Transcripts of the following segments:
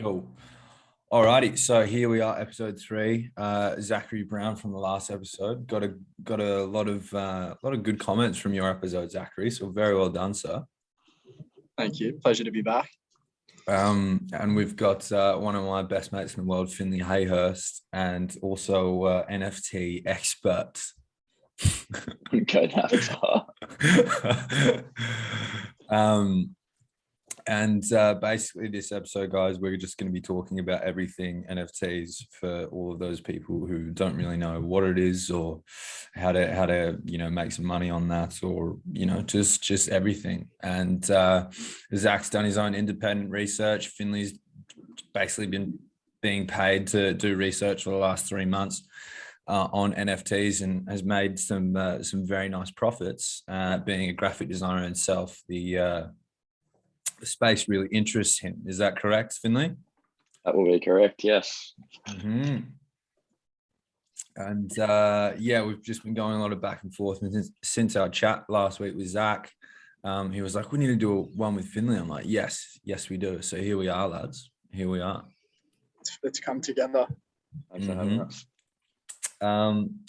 Cool. Alrighty, so here we are, episode 3. Zachary Brown from the last episode got a lot of good comments from your episode, Zachary. So very well done, sir. Thank you. Pleasure to be back. And we've got one of my best mates in the world, Finley Hayhurst, and also NFT expert. Go down And basically this episode, guys, we're just going to be talking about everything NFTs for all of those people who don't really know what it is or how to make some money on that, or just everything. And Zach's done his own independent research. Finley's basically been being paid to do research for the last 3 months on NFTs and has made some very nice profits. Being a graphic designer himself, the space really interests him. Is that correct, Finley? That will be correct, yes. Mm-hmm. And we've just been going a lot of back and forth. And since our chat last week with Zach, he was like, we need to do one with Finley. I'm like, yes, we do. So here we are, lads. Here we are. Let's come together. Thanks for having us.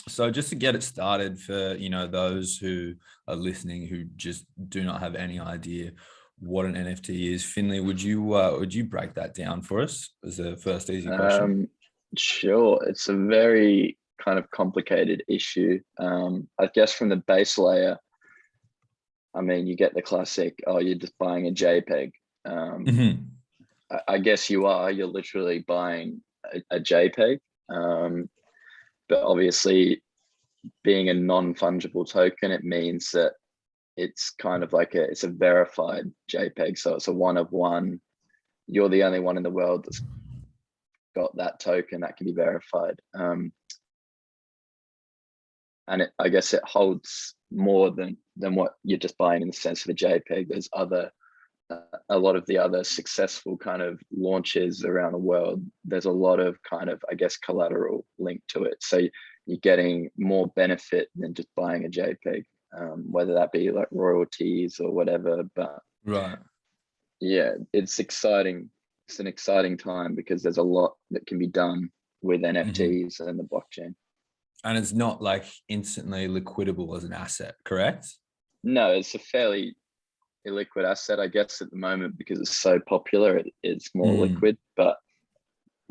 So just to get it started for, those who are listening who just do not have any idea what an NFT is, Finley, would you break that down for us as a first easy question? Sure. It's a very kind of complicated issue. I guess from the base layer, I mean, you get the classic, you're just buying a JPEG. I guess you're literally buying a JPEG. But obviously being a non-fungible token, it means that it's kind of like it's a verified JPEG. So it's a one of one. You're the only one in the world that's got that token that can be verified. And I guess it holds more than what you're just buying in the sense of a JPEG. There's a lot of the other successful kind of launches around the world. There's a lot of kind of, I guess, collateral linked to it. So you're getting more benefit than just buying a JPEG. Whether that be like royalties or whatever, but right, yeah, it's exciting. It's an exciting time because there's a lot that can be done with NFTs and the blockchain. And it's not like instantly liquidable as an asset, correct? No, it's a fairly illiquid asset, I guess, at the moment because it's so popular. It's more liquid, but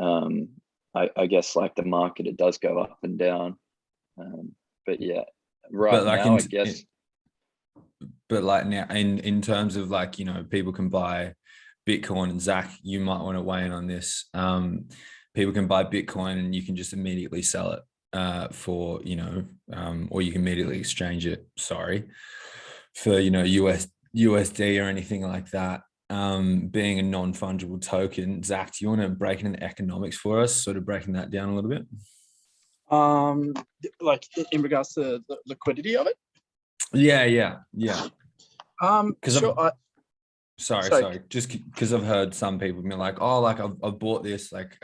I guess like the market, it does go up and down. But yeah. Right now, I guess. But like now, in terms of like, people can buy Bitcoin, and Zach, you might want to weigh in on this. People can buy Bitcoin and you can just immediately sell it for, or you can immediately exchange it, for, USD or anything like that. Being a non-fungible token. Zach, do you want to break into the economics for us, sort of breaking that down a little bit? Like in regards to the liquidity of it? Yeah. Sure. Sorry. Just because I've heard some people be like, I've bought this. Like,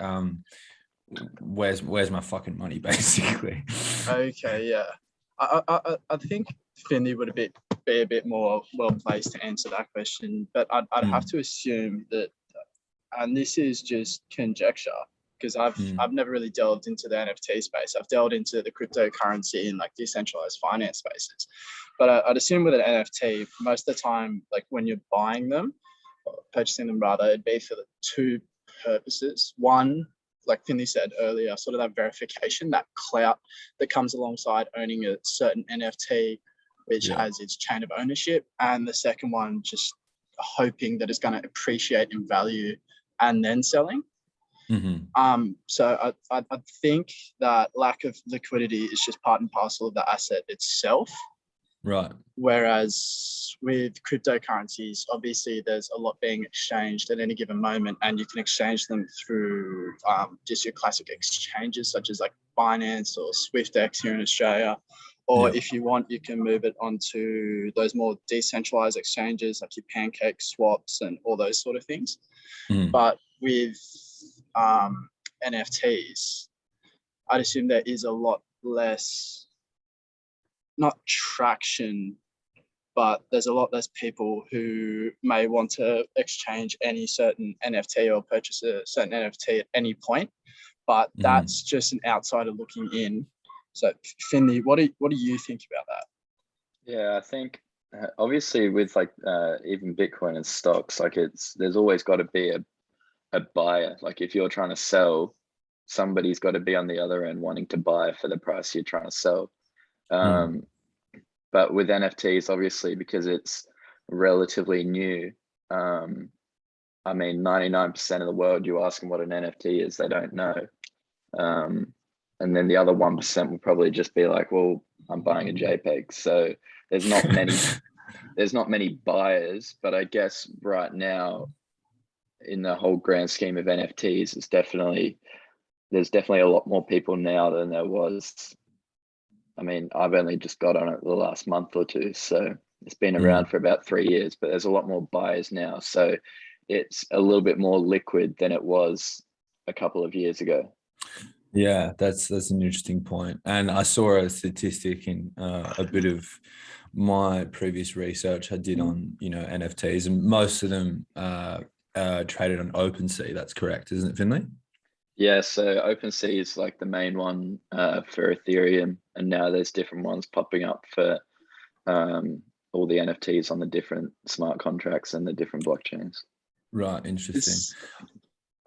where's my fucking money, basically? Okay, yeah. I think Finley would be a bit more well placed to answer that question, but I'd have to assume that, and this is just conjecture, because I've never really delved into the NFT space. I've delved into the cryptocurrency and like decentralized finance spaces. But I'd assume with an NFT, most of the time, like when you're buying them, or purchasing them rather, it'd be for the two purposes. One, like Finley said earlier, sort of that verification, that clout that comes alongside owning a certain NFT, which has its chain of ownership. And the second one, just hoping that it's going to appreciate in value and then selling. So I think that lack of liquidity is just part and parcel of the asset itself. Right. Whereas with cryptocurrencies, obviously there's a lot being exchanged at any given moment, and you can exchange them through just your classic exchanges such as like Binance or SwiftX here in Australia. Or if you want, you can move it onto those more decentralized exchanges like your Pancake swaps and all those sort of things. But with NFTs, I'd assume there is a lot less, not traction, but there's a lot less people who may want to exchange any certain NFT or purchase a certain NFT at any point. But that's just an outsider looking in. So, Finley, what do you think about that? Yeah, I think obviously with like even Bitcoin and stocks, like there's always got to be a buyer. Like if you're trying to sell, somebody's got to be on the other end wanting to buy for the price you're trying to sell. But with NFTs, obviously, because it's relatively new, I mean, 99% of the world, you ask them what an NFT is, they don't know. And then the other 1% will probably just be like, well, I'm buying a JPEG. So there's not many buyers, but I guess right now in the whole grand scheme of NFTs, there's definitely a lot more people now than there was. I mean, I've only just got on it the last month or two, so it's been around for about 3 years, but there's a lot more buyers now. So it's a little bit more liquid than it was a couple of years ago. Yeah, that's an interesting point. And I saw a statistic in a bit of my previous research I did on, NFTs, and most of them traded on OpenSea. That's correct, isn't it, Finley? Yeah, so OpenSea is like the main one for Ethereum, and now there's different ones popping up for all the NFTs on the different smart contracts and the different blockchains. Right, interesting.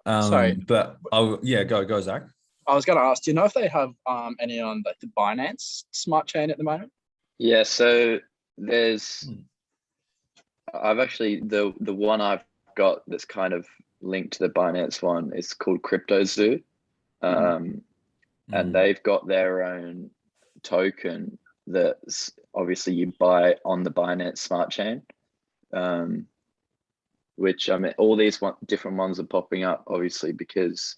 Sorry, but go Zach. I was going to ask, do you know if they have any on like the Binance smart chain at the moment? Yeah, so I've actually the one I've got that's kind of linked to the Binance one is called CryptoZoo, and they've got their own token that's obviously you buy on the Binance smart chain, which I mean all these different ones are popping up obviously because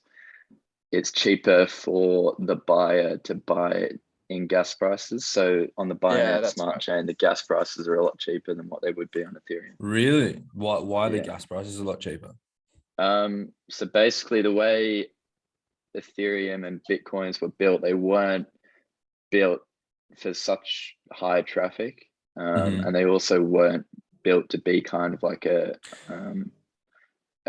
it's cheaper for the buyer to buy it in gas prices. So on the Binance smart chain, the gas prices are a lot cheaper than what they would be on Ethereum. Really? Why are the gas prices a lot cheaper? So basically the way Ethereum and Bitcoins were built, they weren't built for such high traffic. And they also weren't built to be kind of like a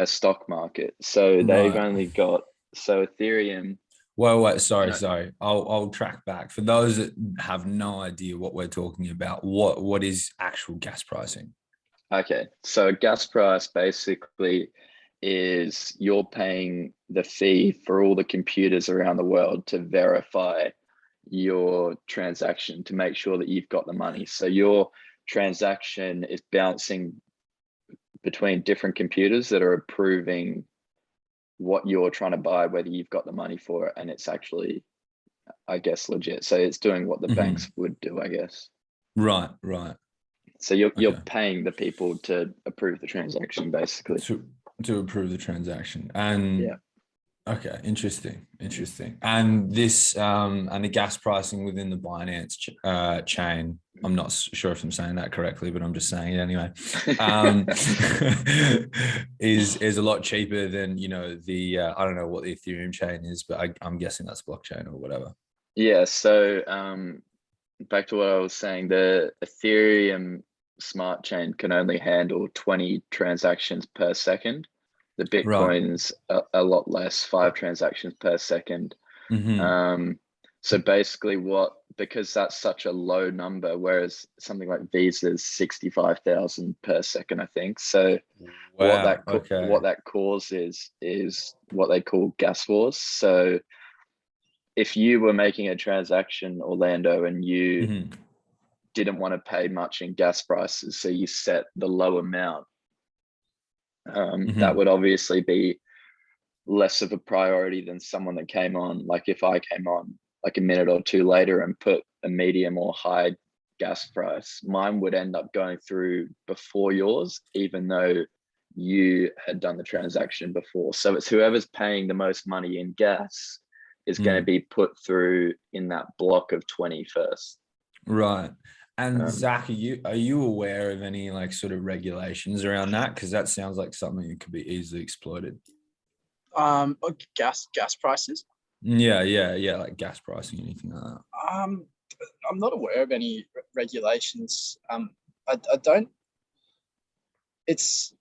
stock market. So they've only got, so Ethereum. Wait, sorry. I'll track back. For those that have no idea what we're talking about, what is actual gas pricing? Okay, so gas price basically is you're paying the fee for all the computers around the world to verify your transaction to make sure that you've got the money. So your transaction is bouncing between different computers that are approving what you're trying to buy, whether you've got the money for it, and it's actually, I guess, legit. So it's doing what the banks would do, I guess. Right. So you're paying the people to approve the transaction, basically. To approve the transaction. And okay, interesting. And this and the gas pricing within the Binance chain, I'm not sure if I'm saying that correctly, but I'm just saying it anyway, is a lot cheaper than the I don't know what the Ethereum chain is, but I'm guessing that's blockchain or whatever. Yeah, so back to what I was saying, the Ethereum smart chain can only handle 20 transactions per second. The Bitcoin's a lot less, 5 transactions per second. So basically because that's such a low number, whereas something like Visa is 65,000 per second, I think. So what that causes is what they call gas wars. So if you were making a transaction, Orlando, and you didn't want to pay much in gas prices, so you set the low amount, that would obviously be less of a priority than someone that came on. Like if I came on like a minute or two later and put a medium or high gas price, mine would end up going through before yours, even though you had done the transaction before. So it's whoever's paying the most money in gas is going to be put through in that block of 20 first. Right. And Zach, are you aware of any like sort of regulations around that? Because that sounds like something that could be easily exploited. Gas prices. Yeah, like gas pricing, anything like that. I'm not aware of any regulations I don't. It's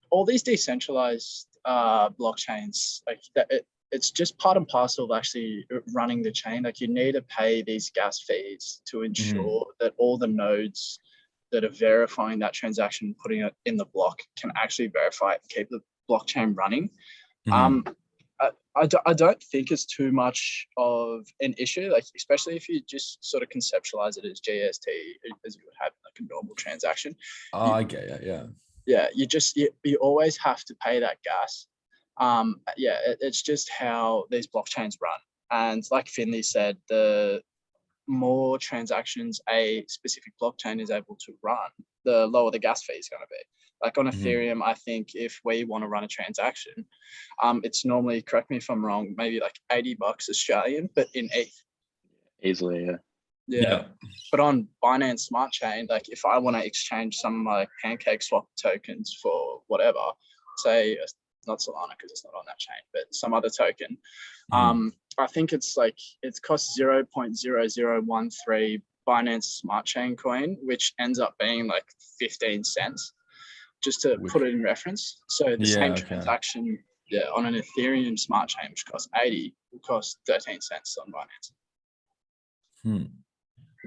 all these decentralized blockchains, like that. It's just part and parcel of actually running the chain. Like you need to pay these gas fees to ensure that all the nodes that are verifying that transaction, putting it in the block, can actually verify it and keep the blockchain running. I don't think it's too much of an issue, like especially if you just sort of conceptualize it as GST, as you would have like a normal transaction. Oh, I get it. Yeah. Yeah, you always have to pay that gas. It's just how these blockchains run. And like Finley said, the more transactions a specific blockchain is able to run, the lower the gas fee is going to be. Like on Ethereum, I think if we want to run a transaction, it's normally, correct me if I'm wrong, maybe like $80 Australian, but in ETH. Easily, yeah. Yeah. But on Binance Smart Chain, like if I want to exchange some of my Pancake Swap tokens for whatever, say not Solana because it's not on that chain, but some other token, I think it's costs 0.0013 Binance Smart Chain coin, which ends up being like 15 cents, just to put it in reference. So the same transaction on an Ethereum Smart Chain, which costs 80, will cost 13 cents on Binance.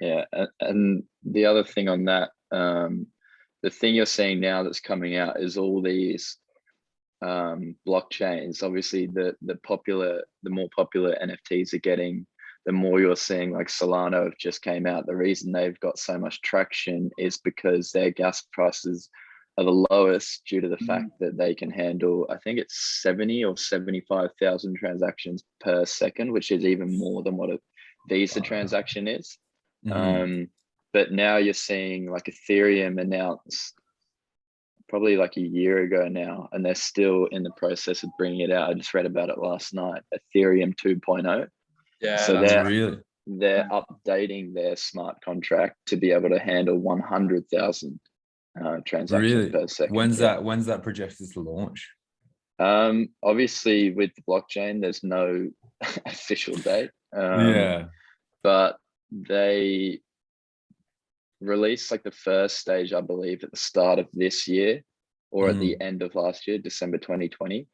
Yeah, and the other thing on that, the thing you're seeing now that's coming out is all these blockchains. Obviously, the more popular NFTs are getting, the more you're seeing like Solana have just came out. The reason they've got so much traction is because their gas prices are the lowest due to the fact that they can handle, I think it's 70 or 75,000 transactions per second, which is even more than what a Visa transaction is. But now you're seeing like Ethereum announced probably like a year ago now, and they're still in the process of bringing it out. I just read about it last night, Ethereum 2.0. Yeah, so they're updating their smart contract to be able to handle 100,000 transactions per second. When's that projected to launch? Obviously with the blockchain, there's no official date. But they released like the first stage, I believe, at the start of this year or at the end of last year, December 2020.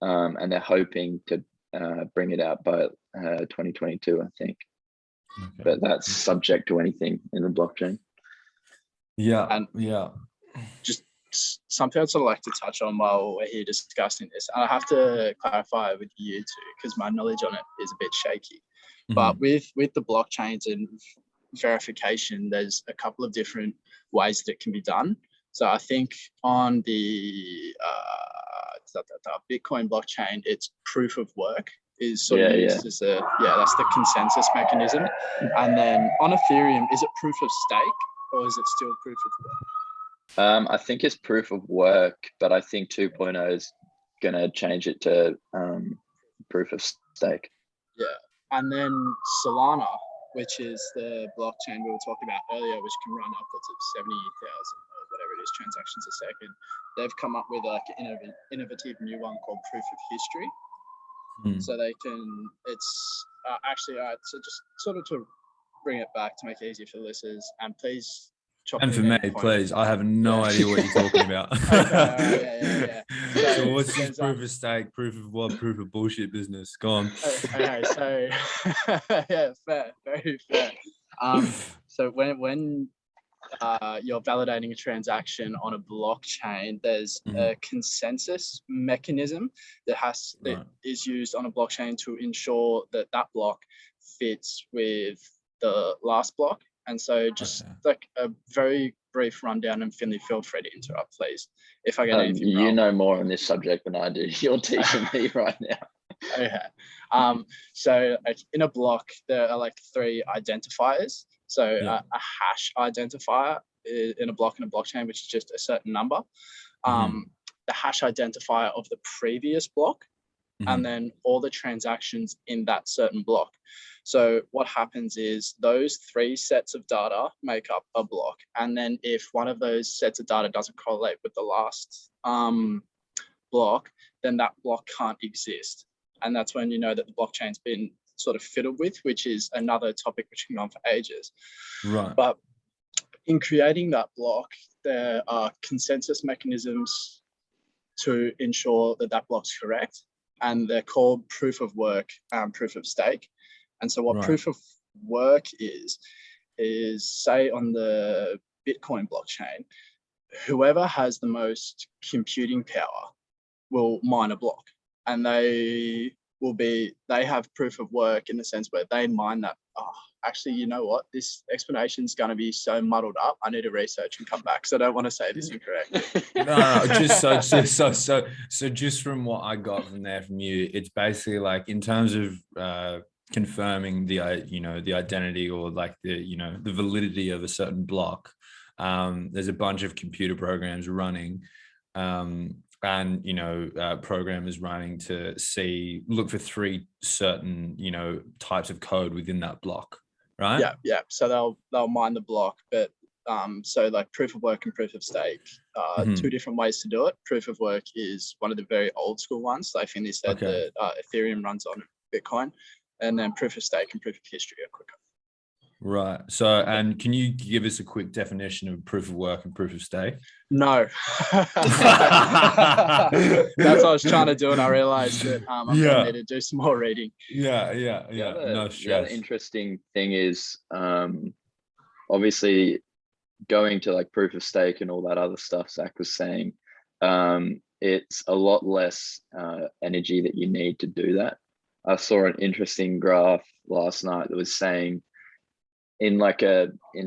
And they're hoping to bring it out by 2022, I think. But that's subject to anything in the blockchain. Just something I'd sort of like to touch on while we're here discussing this. And I have to clarify with you too, because my knowledge on it is a bit shaky. But with the blockchains and verification, there's a couple of different ways that it can be done. So I think on the Bitcoin blockchain, it's proof of work is sort of used as that's the consensus mechanism. And then on Ethereum, is it proof of stake or is it still proof of work? I think it's proof of work, but I think 2.0 is going to change it to proof of stake. Yeah. And then Solana, which is the blockchain we were talking about earlier, which can run upwards of 70,000 or whatever it is transactions a second. They've come up with like an innovative new one called proof of history. So they can, it's actually, so just sort of to bring it back to make it easier for the listeners, and please chop and for me, please, I have no idea what you're talking about. So what's this proof of stake, proof of what, proof of bullshit business? Go on. Okay, so fair, very fair. So when you're validating a transaction on a blockchain, there's a consensus mechanism that is used on a blockchain to ensure that block fits with the last block. And so just like a very brief rundown, and Finley, feel free to interrupt, please, if I get anything wrong. You know more on this subject than I do. You're teaching me right now. Okay. So in a block, there are like 3 identifiers. So a hash identifier in a block in a blockchain, which is just a certain number. The hash identifier of the previous block, and then all the transactions in that certain block. So what happens is those 3 sets of data make up a block. And then if one of those sets of data doesn't correlate with the last block, then that block can't exist. And that's when you know that the blockchain's been sort of fiddled with, which is another topic which can go on for ages. Right. But in creating that block, there are consensus mechanisms to ensure that that block's correct, and they're called proof of work, proof of stake. And so what proof of work is say on the Bitcoin blockchain, whoever has the most computing power will mine a block, and they have proof of work in the sense where they mine that. Oh, actually, you know what? This explanation is going to be so muddled up. I need to research and come back, so I don't want to say this incorrectly. No, so just from what I got from you, it's basically like in terms of confirming the identity or like the validity of a certain block. There's a bunch of computer programs running, and programmers running to look for three certain types of code within that block, right? Yeah. So they'll mine the block, but so like proof of work and proof of stake, two different ways to do it. Proof of work is one of the very old school ones. Like Finley said, that Ethereum runs on Bitcoin, and then proof of stake and proof of history are quicker. Right. So, and can you give us a quick definition of proof of work and proof of stake? No. That's what I was trying to do, and I realized that I'm going to need to do some more reading. Yeah. No stress. The other interesting thing is, obviously, going to like proof of stake and all that other stuff Zach was saying, it's a lot less energy that you need to do that. I saw an interesting graph last night that was saying, in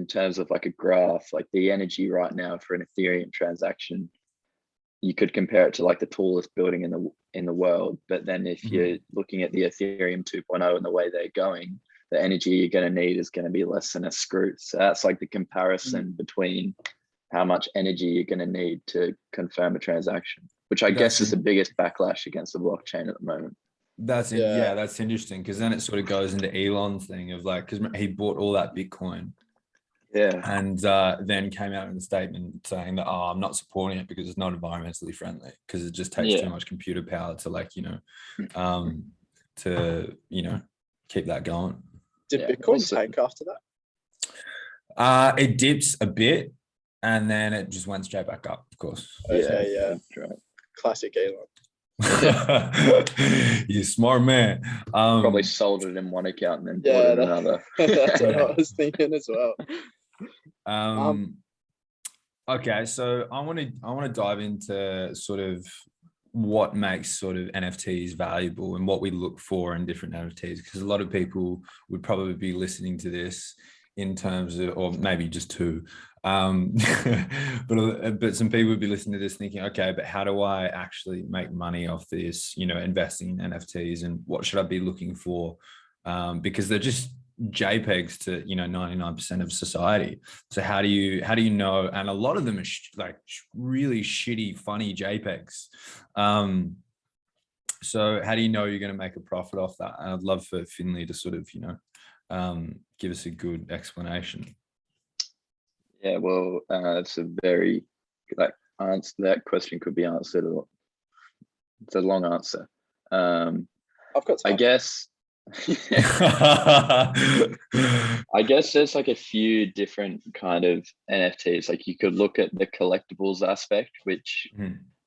terms of like a graph, like the energy right now for an Ethereum transaction, you could compare it to like the tallest building in the world. But then if you're looking at the Ethereum 2.0 and the way they're going, the energy you're going to need is going to be less than a screw. So that's like the comparison between how much energy you're going to need to confirm a transaction, which I guess is the biggest backlash against the blockchain at the moment. That's interesting, because then it sort of goes into Elon's thing of like, because he bought all that Bitcoin, and then came out in a statement saying that I'm not supporting it because it's not environmentally friendly, because it just takes too much computer power to like keep that going. Did Bitcoin tank after that? It dips a bit and then it just went straight back up, of course. Yeah. Right. Classic Elon. You smart man. Probably sold it in one account and then bought it in another. That's what I was thinking as well. Okay, so I want to dive into sort of what makes sort of NFTs valuable and what we look for in different NFTs, because a lot of people would probably be listening to this in terms of, or maybe just two, but some people would be listening to this thinking, okay, but how do I actually make money off this, investing in NFTs, and what should I be looking for? Because they're just JPEGs to 99% of society. So how do you know? And a lot of them are like really shitty, funny JPEGs. So how do you know you're going to make a profit off that? And I'd love for Finley to sort of give us a good explanation. Yeah, well, it's a very answer. That question could be answered. It's a long answer. I've got time. I guess there's like a few different kind of NFTs. Like you could look at the collectibles aspect, which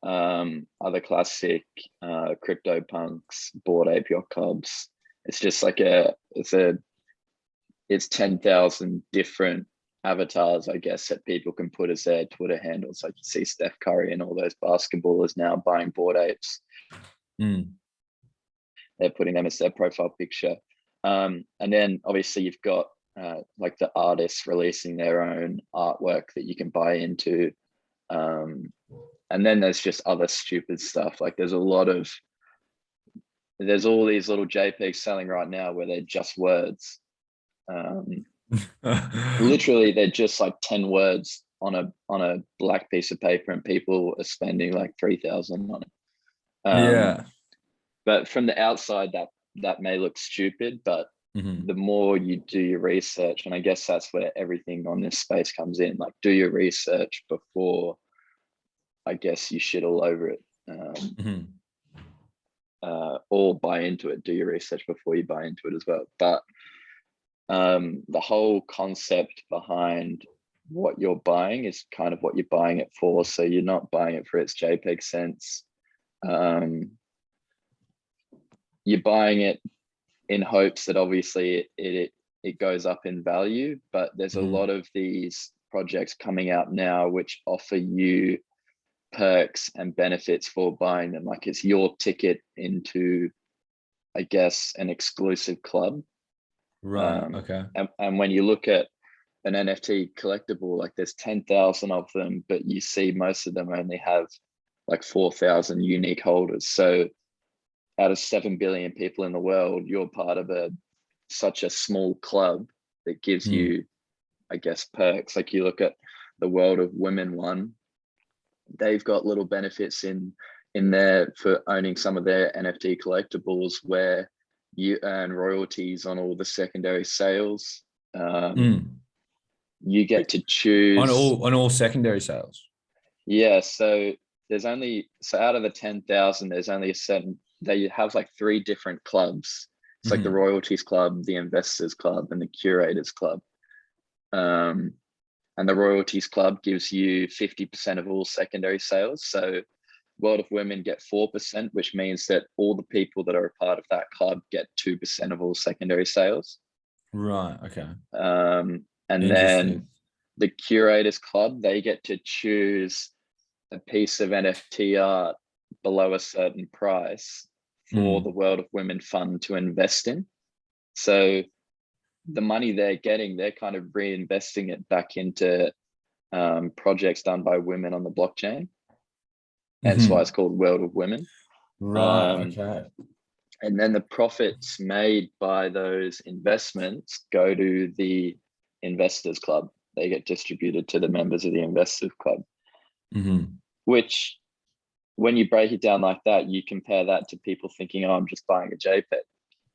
are the classic Cryptopunks, Bored Ape Yacht Clubs. It's just like it's 10,000 different avatars, I guess, that people can put as their Twitter handles. Like you see Steph Curry and all those basketballers now buying Bored Apes. They're putting them as their profile picture. And then obviously you've got like the artists releasing their own artwork that you can buy into. And then there's just other stupid stuff. Like there's all these little JPEGs selling right now where they're just words. Literally they're just like 10 words on a black piece of paper, and people are spending like 3,000 on it. But from the outside that may look stupid, but the more you do your research, and I guess that's where everything on this space comes in, like do your research before I guess you shit all over it. Or buy into it. Do your research before you buy into it as well. But the whole concept behind what you're buying is kind of what you're buying it for. So you're not buying it for its JPEG sense. You're buying it in hopes that obviously it goes up in value, but there's a lot of these projects coming out now which offer you perks and benefits for buying them. Like it's your ticket into, I guess, an exclusive club. Right. Okay. And when you look at an NFT collectible, like there's 10,000 of them, but you see most of them only have like 4,000 unique holders. So out of 7 billion people in the world, you're part of such a small club that gives you, I guess, perks. Like you look at the World of Women one, they've got little benefits in there for owning some of their NFT collectibles where you earn royalties on all the secondary sales. You get to choose on all secondary sales. Yeah, so out of the 10,000, there's only a certain, they have like 3 different clubs. It's like the Royalties Club, the Investors Club, and the Curators Club. And the Royalties Club gives you 50% of all secondary sales. So World of Women get 4%, which means that all the people that are a part of that club get 2% of all secondary sales. Right. Okay. And then the Curators Club, they get to choose a piece of NFT art below a certain price for the World of Women fund to invest in. So the money they're getting, they're kind of reinvesting it back into projects done by women on the blockchain. Hence why it's called World of Women. Right. Okay. And then the profits made by those investments go to the Investors Club. They get distributed to the members of the Investors Club. Which, when you break it down like that, you compare that to people thinking, oh, I'm just buying a JPEG.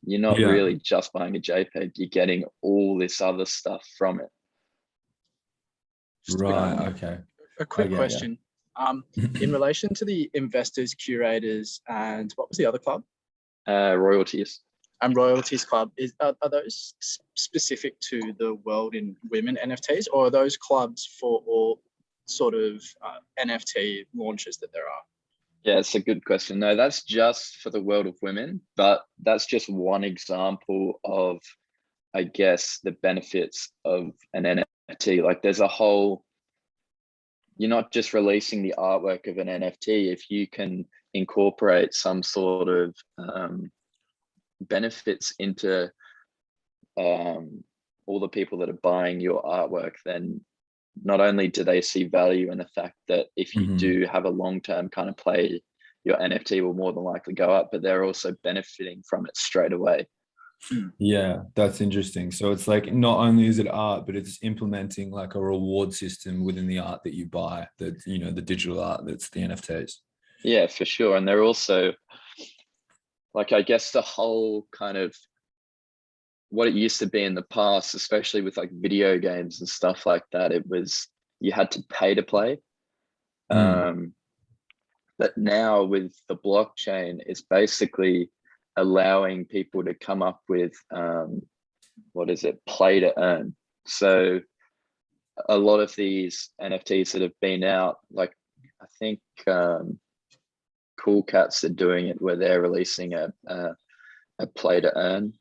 You're not really just buying a JPEG. You're getting all this other stuff from it. Right. Okay. A quick question. In relation to the Investors, Curators, and what was the other club? Royalties. And Royalties Club, are those specific to the World in Women NFTs, or are those clubs for all sort of NFT launches that there are? Yeah, it's a good question. No, that's just for the World of Women, but that's just one example of, I guess, the benefits of an NFT. Like there's a whole, you're not just releasing the artwork of an NFT. If you can incorporate some sort of benefits into all the people that are buying your artwork, then not only do they see value in the fact that if you do have a long-term kind of play, your NFT will more than likely go up, but they're also benefiting from it straight away. Yeah, that's interesting. So it's like not only is it art, but it's implementing like a reward system within the art that you buy, that, you know, the digital art that's the NFTs. Yeah, for sure. And they're also, like, I guess the whole kind of what it used to be in the past, especially with like video games and stuff like that, it was, you had to pay to play. But now with the blockchain, it's basically allowing people to come up with, play to earn. So a lot of these NFTs that have been out, like I think Cool Cats are doing it where they're releasing a play to earn.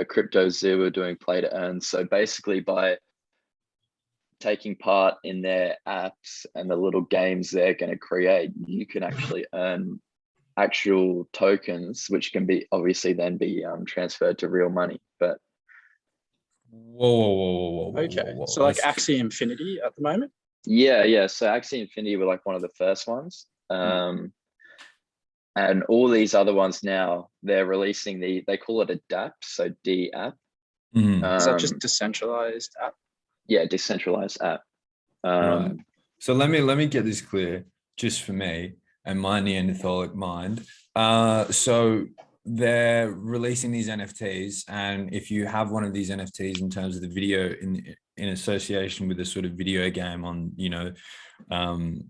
Crypto Zoo are doing play to earn. So basically by taking part in their apps and the little games they're going to create, you can actually earn actual tokens, which can be obviously then be transferred to real money. But whoa. Okay, so like Axie Infinity at the moment? Yeah. So Axie Infinity were like one of the first ones. And all these other ones now, they're releasing they call it a DApp, so D app. Is that just decentralized app? Yeah, decentralized app. Right. So let me get this clear, just for me and my Neanderthalic mind. So they're releasing these NFTs, and if you have one of these NFTs in terms of the video in association with a sort of video game on, you know,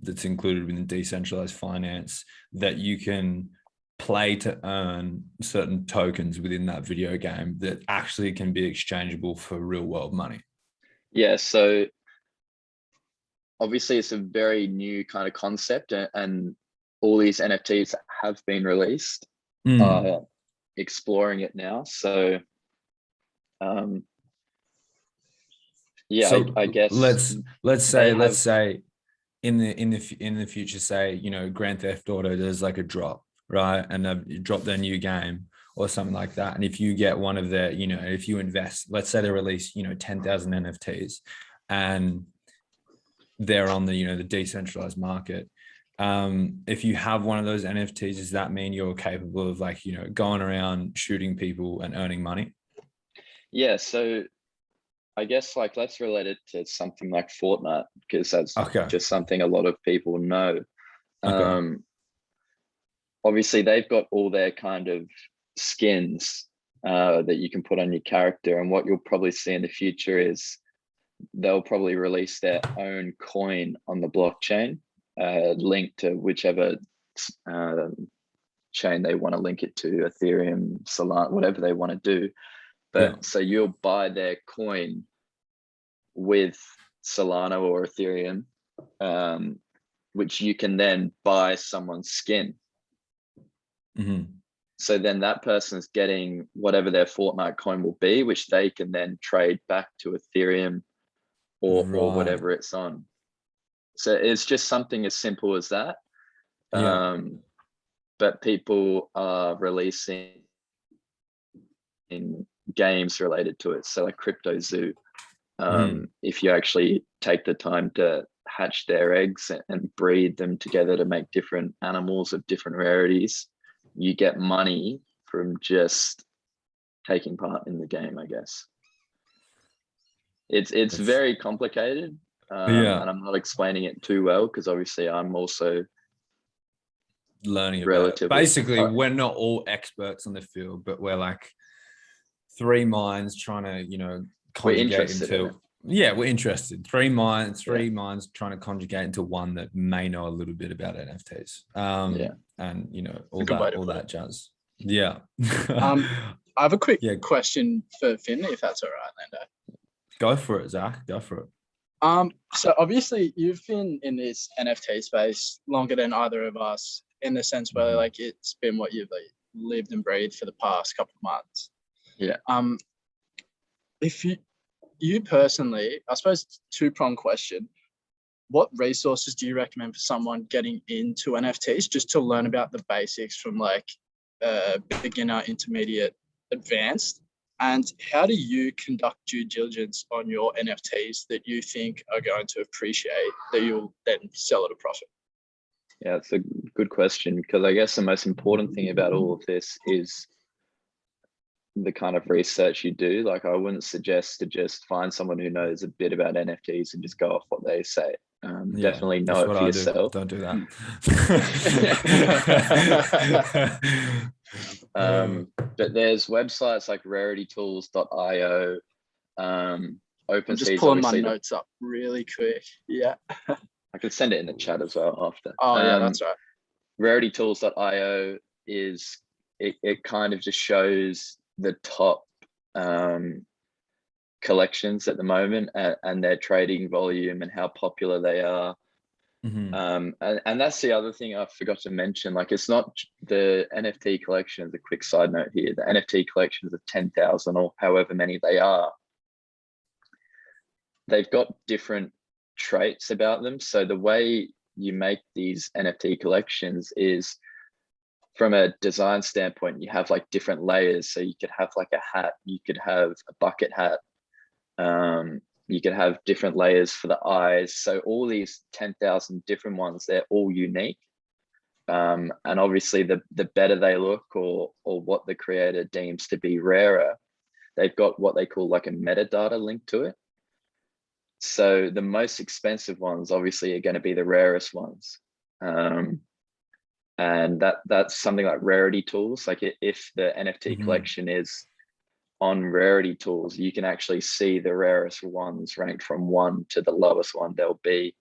that's included within decentralized finance, that you can play to earn certain tokens within that video game that actually can be exchangeable for real world money. Yeah, so obviously it's a very new kind of concept, and all these NFTs that have been released are exploring it now. So yeah, So I guess let's say in the future, say, you know, Grand Theft Auto does like a drop, right? And you drop their new game or something like that. And if you get one of their, you know, if you invest, let's say they release, you know, 10,000 NFTs and they're on the, you know, the decentralized market. If you have one of those NFTs, does that mean you're capable of, like, you know, going around shooting people and earning money? Yeah, so I guess, like, let's relate it to something like Fortnite, because that's just something a lot of people know. Obviously they've got all their kind of skins that you can put on your character, and what you'll probably see in the future is they'll probably release their own coin on the blockchain, linked to whichever chain they want to link it to, Ethereum, Solana, whatever they want to do. But so you'll buy their coin with Solana or Ethereum, which you can then buy someone's skin. So then that person's getting whatever their Fortnite coin will be, which they can then trade back to Ethereum or whatever it's on. So it's just something as simple as that. But people are releasing in games related to it. So like Crypto Zoo, if you actually take the time to hatch their eggs and breed them together to make different animals of different rarities, you get money from just taking part in the game, I guess. It's very complicated, and I'm not explaining it too well because obviously I'm also learning about it. Basically, we're not all experts on the field, but we're like three minds trying to, you know, conjugate into. We're interested. Three minds trying to conjugate into one that may know a little bit about NFTs. And you know, all that jazz. Yeah. I have a quick question for Finley, if that's all right, Lando. Go for it, Zach. Go for it. So obviously you've been in this NFT space longer than either of us, in the sense where like it's been what you've like lived and breathed for the past couple of months. Yeah. If you personally, I suppose, two-pronged question, what resources do you recommend for someone getting into NFTs just to learn about the basics from like beginner, intermediate, advanced? And how do you conduct due diligence on your NFTs that you think are going to appreciate that you'll then sell at a profit? Yeah, it's a good question, because I guess the most important thing about all of this is the kind of research you do. Like, I wouldn't suggest to just find someone who knows a bit about NFTs and just go off what they say. Definitely know it for yourself. Don't do that. But there's websites like raritytools.io. I'm just pulling my notes up really quick. Yeah. I could send it in the chat as well after. Oh, yeah, that's right. Raritytools.io is, it kind of just shows the top collections at the moment and their trading volume and how popular they are. And that's the other thing I forgot to mention. Like, it's not the NFT collections. A quick side note here: the NFT collections of 10,000 or however many they are, they've got different traits about them. So the way you make these NFT collections is, from a design standpoint, you have like different layers. So you could have like a hat, you could have a bucket hat, you could have different layers for the eyes. So all these 10,000 different ones, they're all unique. And obviously the better they look, or what the creator deems to be rarer, they've got what they call like a metadata link to it. So the most expensive ones obviously are going to be the rarest ones. And that's something like Rarity Tools. Like, if the NFT collection is on Rarity Tools, you can actually see the rarest ones ranked from 1 to the lowest one they'll be.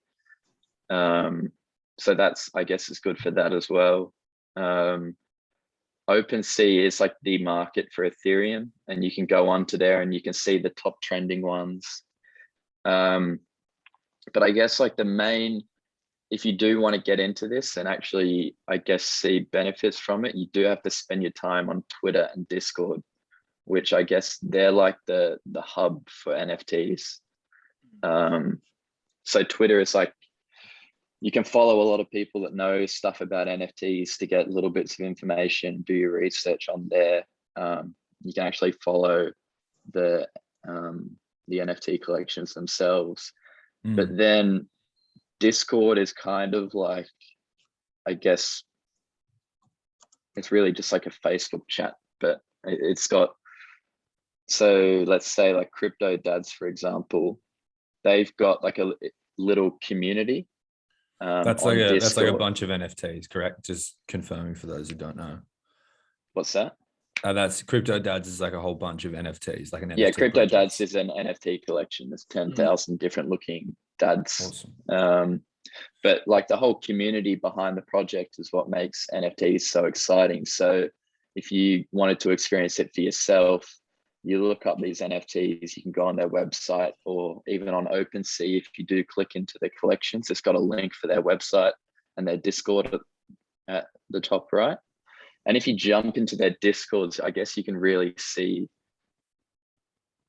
So that's, I guess, is good for that as well. OpenSea is like the market for Ethereum, and you can go onto there and you can see the top trending ones. But I guess like the main, if you do want to get into this and actually, I guess, see benefits from it, you do have to spend your time on Twitter and Discord, which I guess they're like the hub for NFTs. So Twitter is like, you can follow a lot of people that know stuff about NFTs to get little bits of information, do your research on there. You can actually follow the NFT collections themselves. But then Discord is kind of like, I guess, it's really just like a Facebook chat, but it's got, so let's say like Crypto Dads, for example, they've got like a little community. That's like a bunch of NFTs, correct? Just confirming for those who don't know. What's that? That's Crypto Dads is like a whole bunch of NFTs, like an NFT. Yeah, Crypto project. Dads is an NFT collection. There's 10,000 different looking dads. Awesome. But like the whole community behind the project is what makes NFTs so exciting. So if you wanted to experience it for yourself, you look up these NFTs, you can go on their website, or even on OpenSea, if you do click into their collections, it's got a link for their website and their Discord at the top right. And if you jump into their Discords, I guess you can really see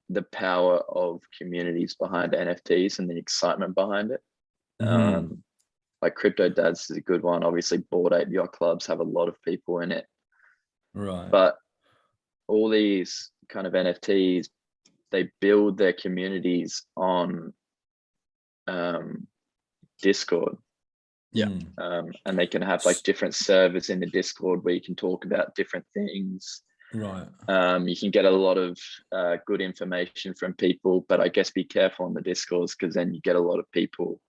the power of communities behind NFTs and the excitement behind it. Like Crypto Dads is a good one. Obviously, Bored Ape Yacht Clubs have a lot of people in it. Right. But all these kind of NFTs, they build their communities on Discord. Yeah. And they can have like different servers in the Discord where you can talk about different things. Right. You can get a lot of good information from people, but I guess be careful on the Discords, because then you get a lot of people.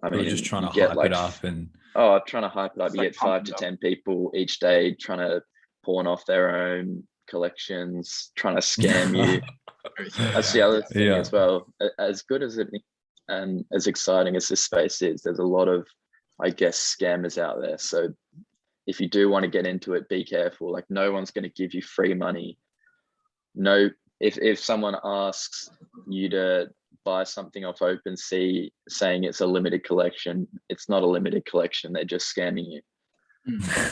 I mean, just trying to hype it up and trying to hype it up. You get 5 to 10 people each day trying to pawn off their own collections, trying to scam you. That's the other thing as well. As good as it and as exciting as this space is, there's a lot of, I guess, scammers out there. So if you do want to get into it, be careful. Like, no one's going to give you free money. No, if someone asks you to buy something off OpenSea saying it's a limited collection, it's not a limited collection. They're just scamming you.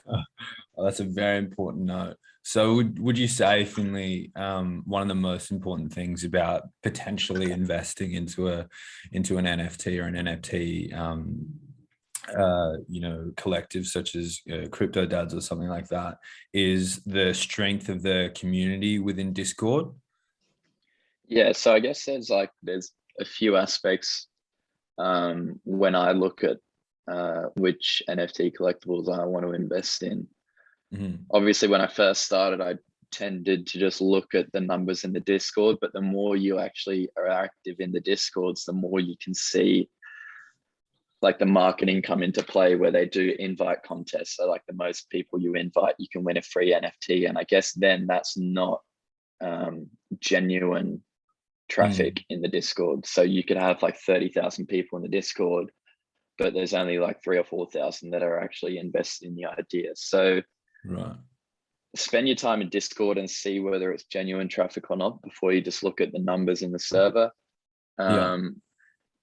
Oh, that's a very important note. So would you say, Finley, one of the most important things about potentially investing into an NFT or an NFT, collective such as Crypto Dads or something like that, is the strength of the community within Discord? Yeah, so I guess there's a few aspects when I look at which NFT collectibles I want to invest in. Obviously, when I first started, I tended to just look at the numbers in the Discord, but the more you actually are active in the Discords, the more you can see like the marketing come into play, where they do invite contests. So like the most people you invite, you can win a free NFT. And I guess then that's not genuine traffic in the Discord. So you could have like 30,000 people in the Discord, but there's only like 3,000 or 4,000 that are actually invested in the idea. So spend your time in Discord and see whether it's genuine traffic or not before you just look at the numbers in the server.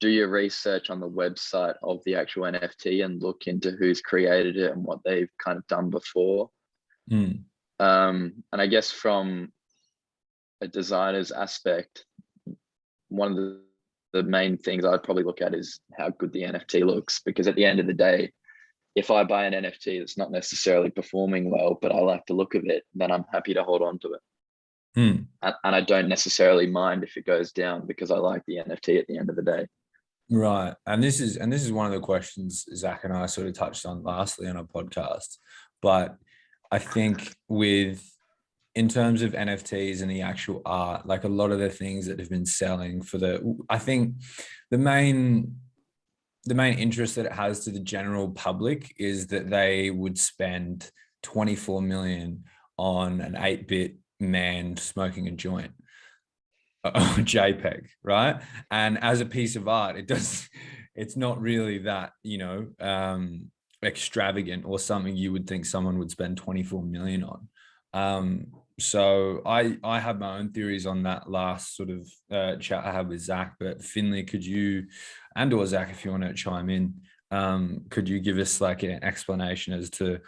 Do your research on the website of the actual NFT and look into who's created it and what they've kind of done before. And I guess from a designer's aspect, one of the main things I'd probably look at is how good the NFT looks, because at the end of the day, if I buy an NFT that's not necessarily performing well, but I like the look of it, then I'm happy to hold on to it. And I don't necessarily mind if it goes down, because I like the NFT at the end of the day. Right. And this is one of the questions Zach and I sort of touched on lastly on our podcast. But I think in terms of NFTs and the actual art, like a lot of the things that have been selling I think the main interest that it has to the general public is that they would spend 24 million on an 8-bit man smoking a joint. JPEG, right? And as a piece of art, it's not really that, extravagant or something you would think someone would spend 24 million on. So I have my own theories on that last sort of chat I had with Zach, but Finley, could you, and or Zach, if you want to chime in, could you give us like an explanation as to,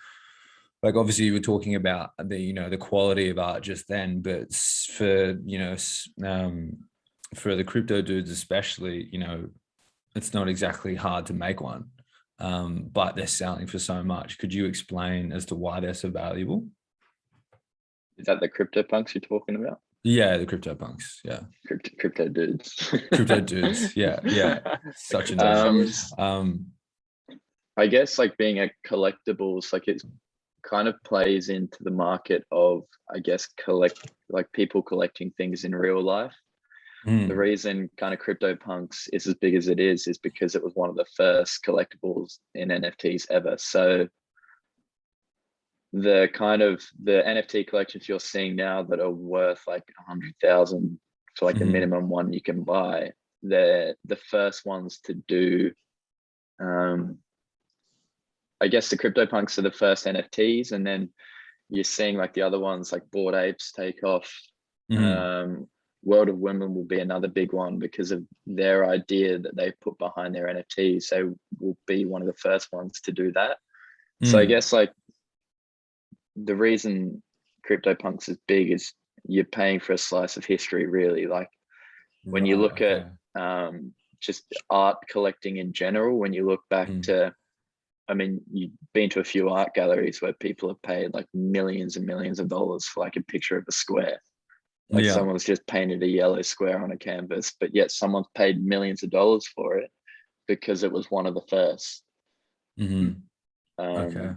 like, obviously you were talking about the, you know, the quality of art just then, but for, you know, for the crypto dudes especially, you know, it's not exactly hard to make one, but they're selling for so much. Could you explain as to why they're so valuable? Is that the Cryptopunks you're talking about? Yeah, the Cryptopunks. Yeah, Crypto dudes. crypto dudes. Yeah, such a nice. I guess like being a collectibles, like it's kind of plays into the market of, I guess, people collecting things in real life. The reason kind of CryptoPunks is as big as it is because it was one of the first collectibles in NFTs ever. So the NFT collections you're seeing now that are worth like 100,000 for like the minimum one you can buy, they're the first ones to do. I guess the CryptoPunks are the first NFTs, and then you're seeing like the other ones like Bored Apes take off. World of Women will be another big one because of their idea that they put behind their NFTs. They will be one of the first ones to do that. So I guess like the reason CryptoPunks is big is you're paying for a slice of history, really. Like when you look at just art collecting in general, when you look back to, I mean, you've been to a few art galleries where people have paid like millions and millions of dollars for like a picture of a square. Like someone's just painted a yellow square on a canvas, but yet someone's paid millions of dollars for it because it was one of the first. Okay.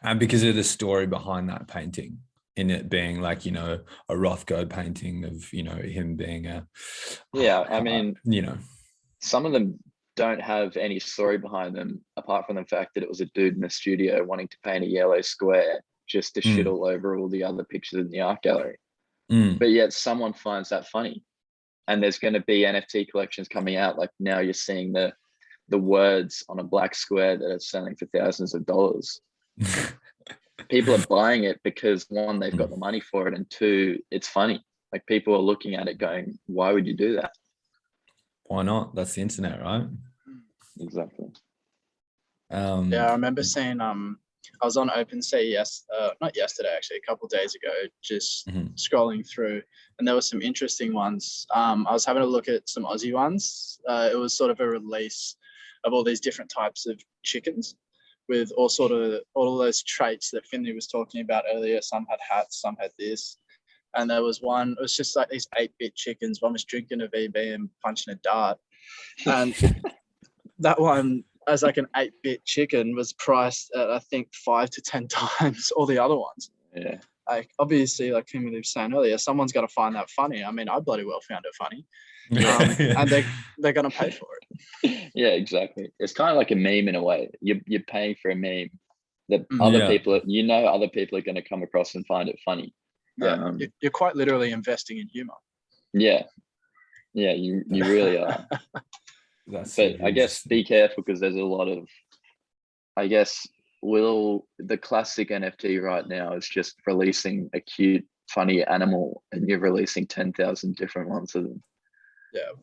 And because of the story behind that painting, in it being like, you know, a Rothko painting of, you know, him being a, I mean, you know, some of them don't have any story behind them apart from the fact that it was a dude in the studio wanting to paint a yellow square just to shit all over all the other pictures in the art gallery. But yet someone finds that funny, and there's going to be NFT collections coming out. Like now you're seeing the words on a black square that are selling for thousands of dollars. People are buying it because one, they've got the money for it, and two, it's funny. Like people are looking at it going, why would you do that? Why not? That's the internet, right? Exactly. Yeah, I remember seeing I was on OpenSea not yesterday, actually, a couple of days ago, just scrolling through, and there were some interesting ones. I was having a look at some Aussie ones. It was sort of a release of all these different types of chickens with all of those traits that Finley was talking about earlier. Some had hats, some had this. And there was one, it was just like these 8-bit chickens. One was drinking a VB and punching a dart. And that one, as like an 8-bit chicken, was priced at, I think, 5 to 10 times all the other ones. Yeah. Like, obviously, like Finley was saying earlier, someone's got to find that funny. I mean, I bloody well found it funny. And they're going to pay for it. Yeah, exactly. It's kind of like a meme in a way. You're paying for a meme that other people, other people are going to come across and find it funny. Yeah, you're quite literally investing in humor. Yeah, you really are. But I guess be careful because there's a lot of, I guess, the classic NFT right now is just releasing a cute, funny animal, and you're releasing 10,000 different ones of them. Yeah.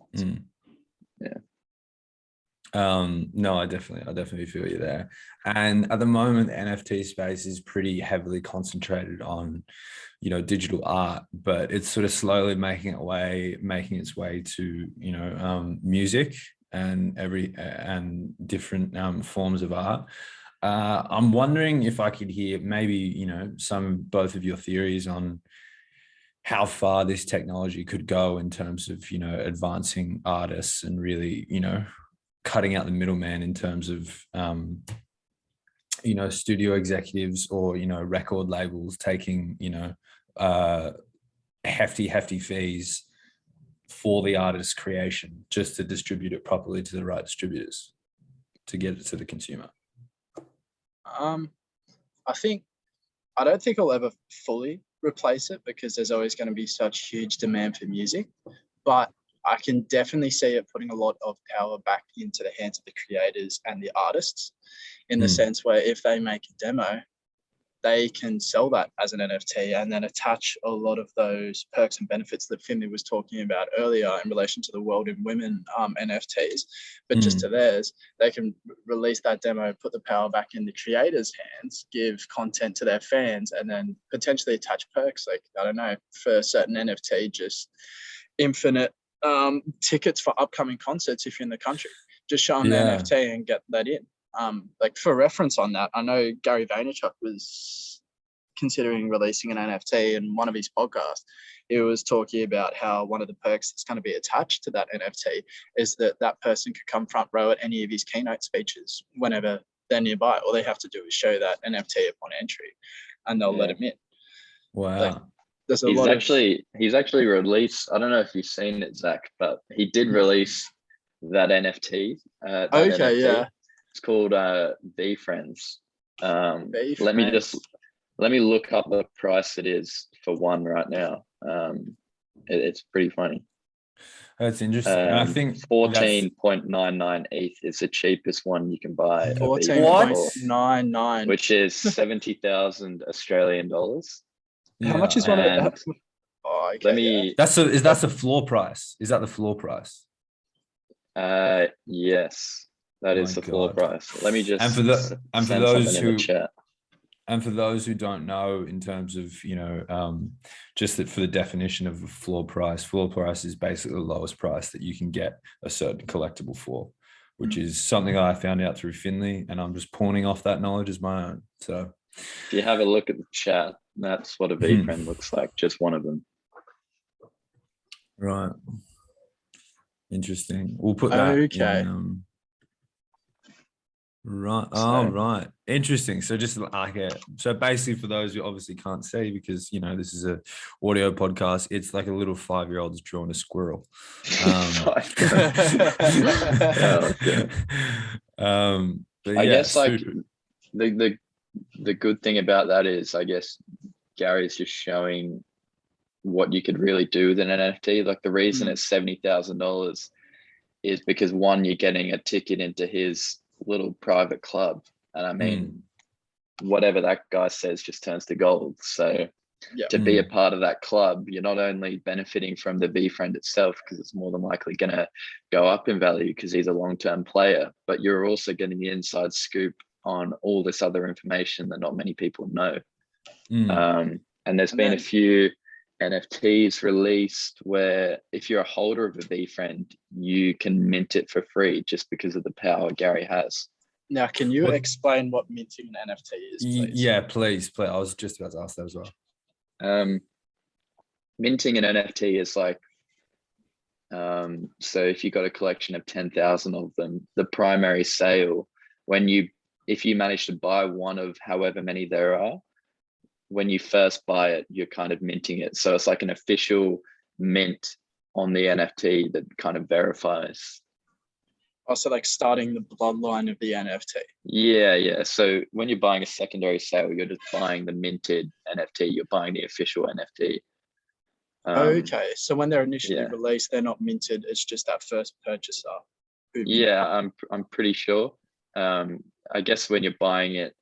No, I definitely feel you there. And at the moment, the NFT space is pretty heavily concentrated on, you know, digital art, but it's sort of slowly making its way to, you know, music and different forms of art. I'm wondering if I could hear maybe, you know, both of your theories on how far this technology could go in terms of, you know, advancing artists and really, you know, cutting out the middleman in terms of, you know, studio executives or, you know, record labels taking, you know, hefty fees for the artist's creation just to distribute it properly to the right distributors to get it to the consumer. I don't think I'll ever fully replace it because there's always going to be such huge demand for music, but I can definitely see it putting a lot of power back into the hands of the creators and the artists in the sense where if they make a demo, they can sell that as an NFT and then attach a lot of those perks and benefits that Finley was talking about earlier in relation to the World in Women NFTs, but just to theirs. They can release that demo, put the power back in the creators' hands, give content to their fans, and then potentially attach perks like, I don't know, for a certain NFT, just infinite tickets for upcoming concerts if you're in the country. Just show them the NFT and get that in. Like for reference on that, I know Gary Vaynerchuk was considering releasing an NFT in one of his podcasts. He was talking about how one of the perks that's going to be attached to that NFT is that that person could come front row at any of his keynote speeches whenever they're nearby. All they have to do is show that NFT upon entry, and they'll let him in. Wow. Like, there's he's actually released, I don't know if you've seen it, Zach, but he did release that NFT. NFT. It's called V Friends. Let me look up the price it is for one right now. It's pretty funny. That's interesting. I think 14.99 ETH is the cheapest one you can buy. 14.99, which is 70,000 Australian dollars. How much is one of that? Oh, okay, is that the floor price? Is that the floor price? Yes. That is the floor price. Let me just for those who don't know, in terms of, just that for the definition of a floor price is basically the lowest price that you can get a certain collectible for, which is something I found out through Finley, and I'm just pawning off that knowledge as my own. So if you have a look at the chat, that's what a V-friend looks like, just one of them. Right. Interesting. We'll put that in, right. Oh, right. Interesting. So just like so basically, for those who obviously can't see, because this is a audio podcast, it's like a little 5-year-old's drawn a squirrel. But I guess like the good thing about that is, I guess Gary's just showing what you could really do with an NFT. Like the reason it's $70,000 is because, one, you're getting a ticket into his little private club, and I mean whatever that guy says just turns to gold. So to be a part of that club, you're not only benefiting from the V-friend itself, because it's more than likely going to go up in value because he's a long-term player, but you're also getting the inside scoop on all this other information that not many people know. And there's been a few NFTs released where if you're a holder of a V-friend, you can mint it for free just because of the power Gary has. Now, can you explain what minting an NFT is, please? Yeah, please. I was just about to ask that as well. Minting an NFT is like, so if you got a collection of 10,000 of them, the primary sale, if you manage to buy one of however many there are, when you first buy it, you're kind of minting it. So it's like an official mint on the NFT that kind of verifies. Also, like starting the bloodline of the NFT. Yeah. So when you're buying a secondary sale, you're just buying the minted NFT. You're buying the official NFT. Okay. So when they're initially released, they're not minted. It's just that first purchaser. Yeah, I'm pretty sure. I guess when you're buying it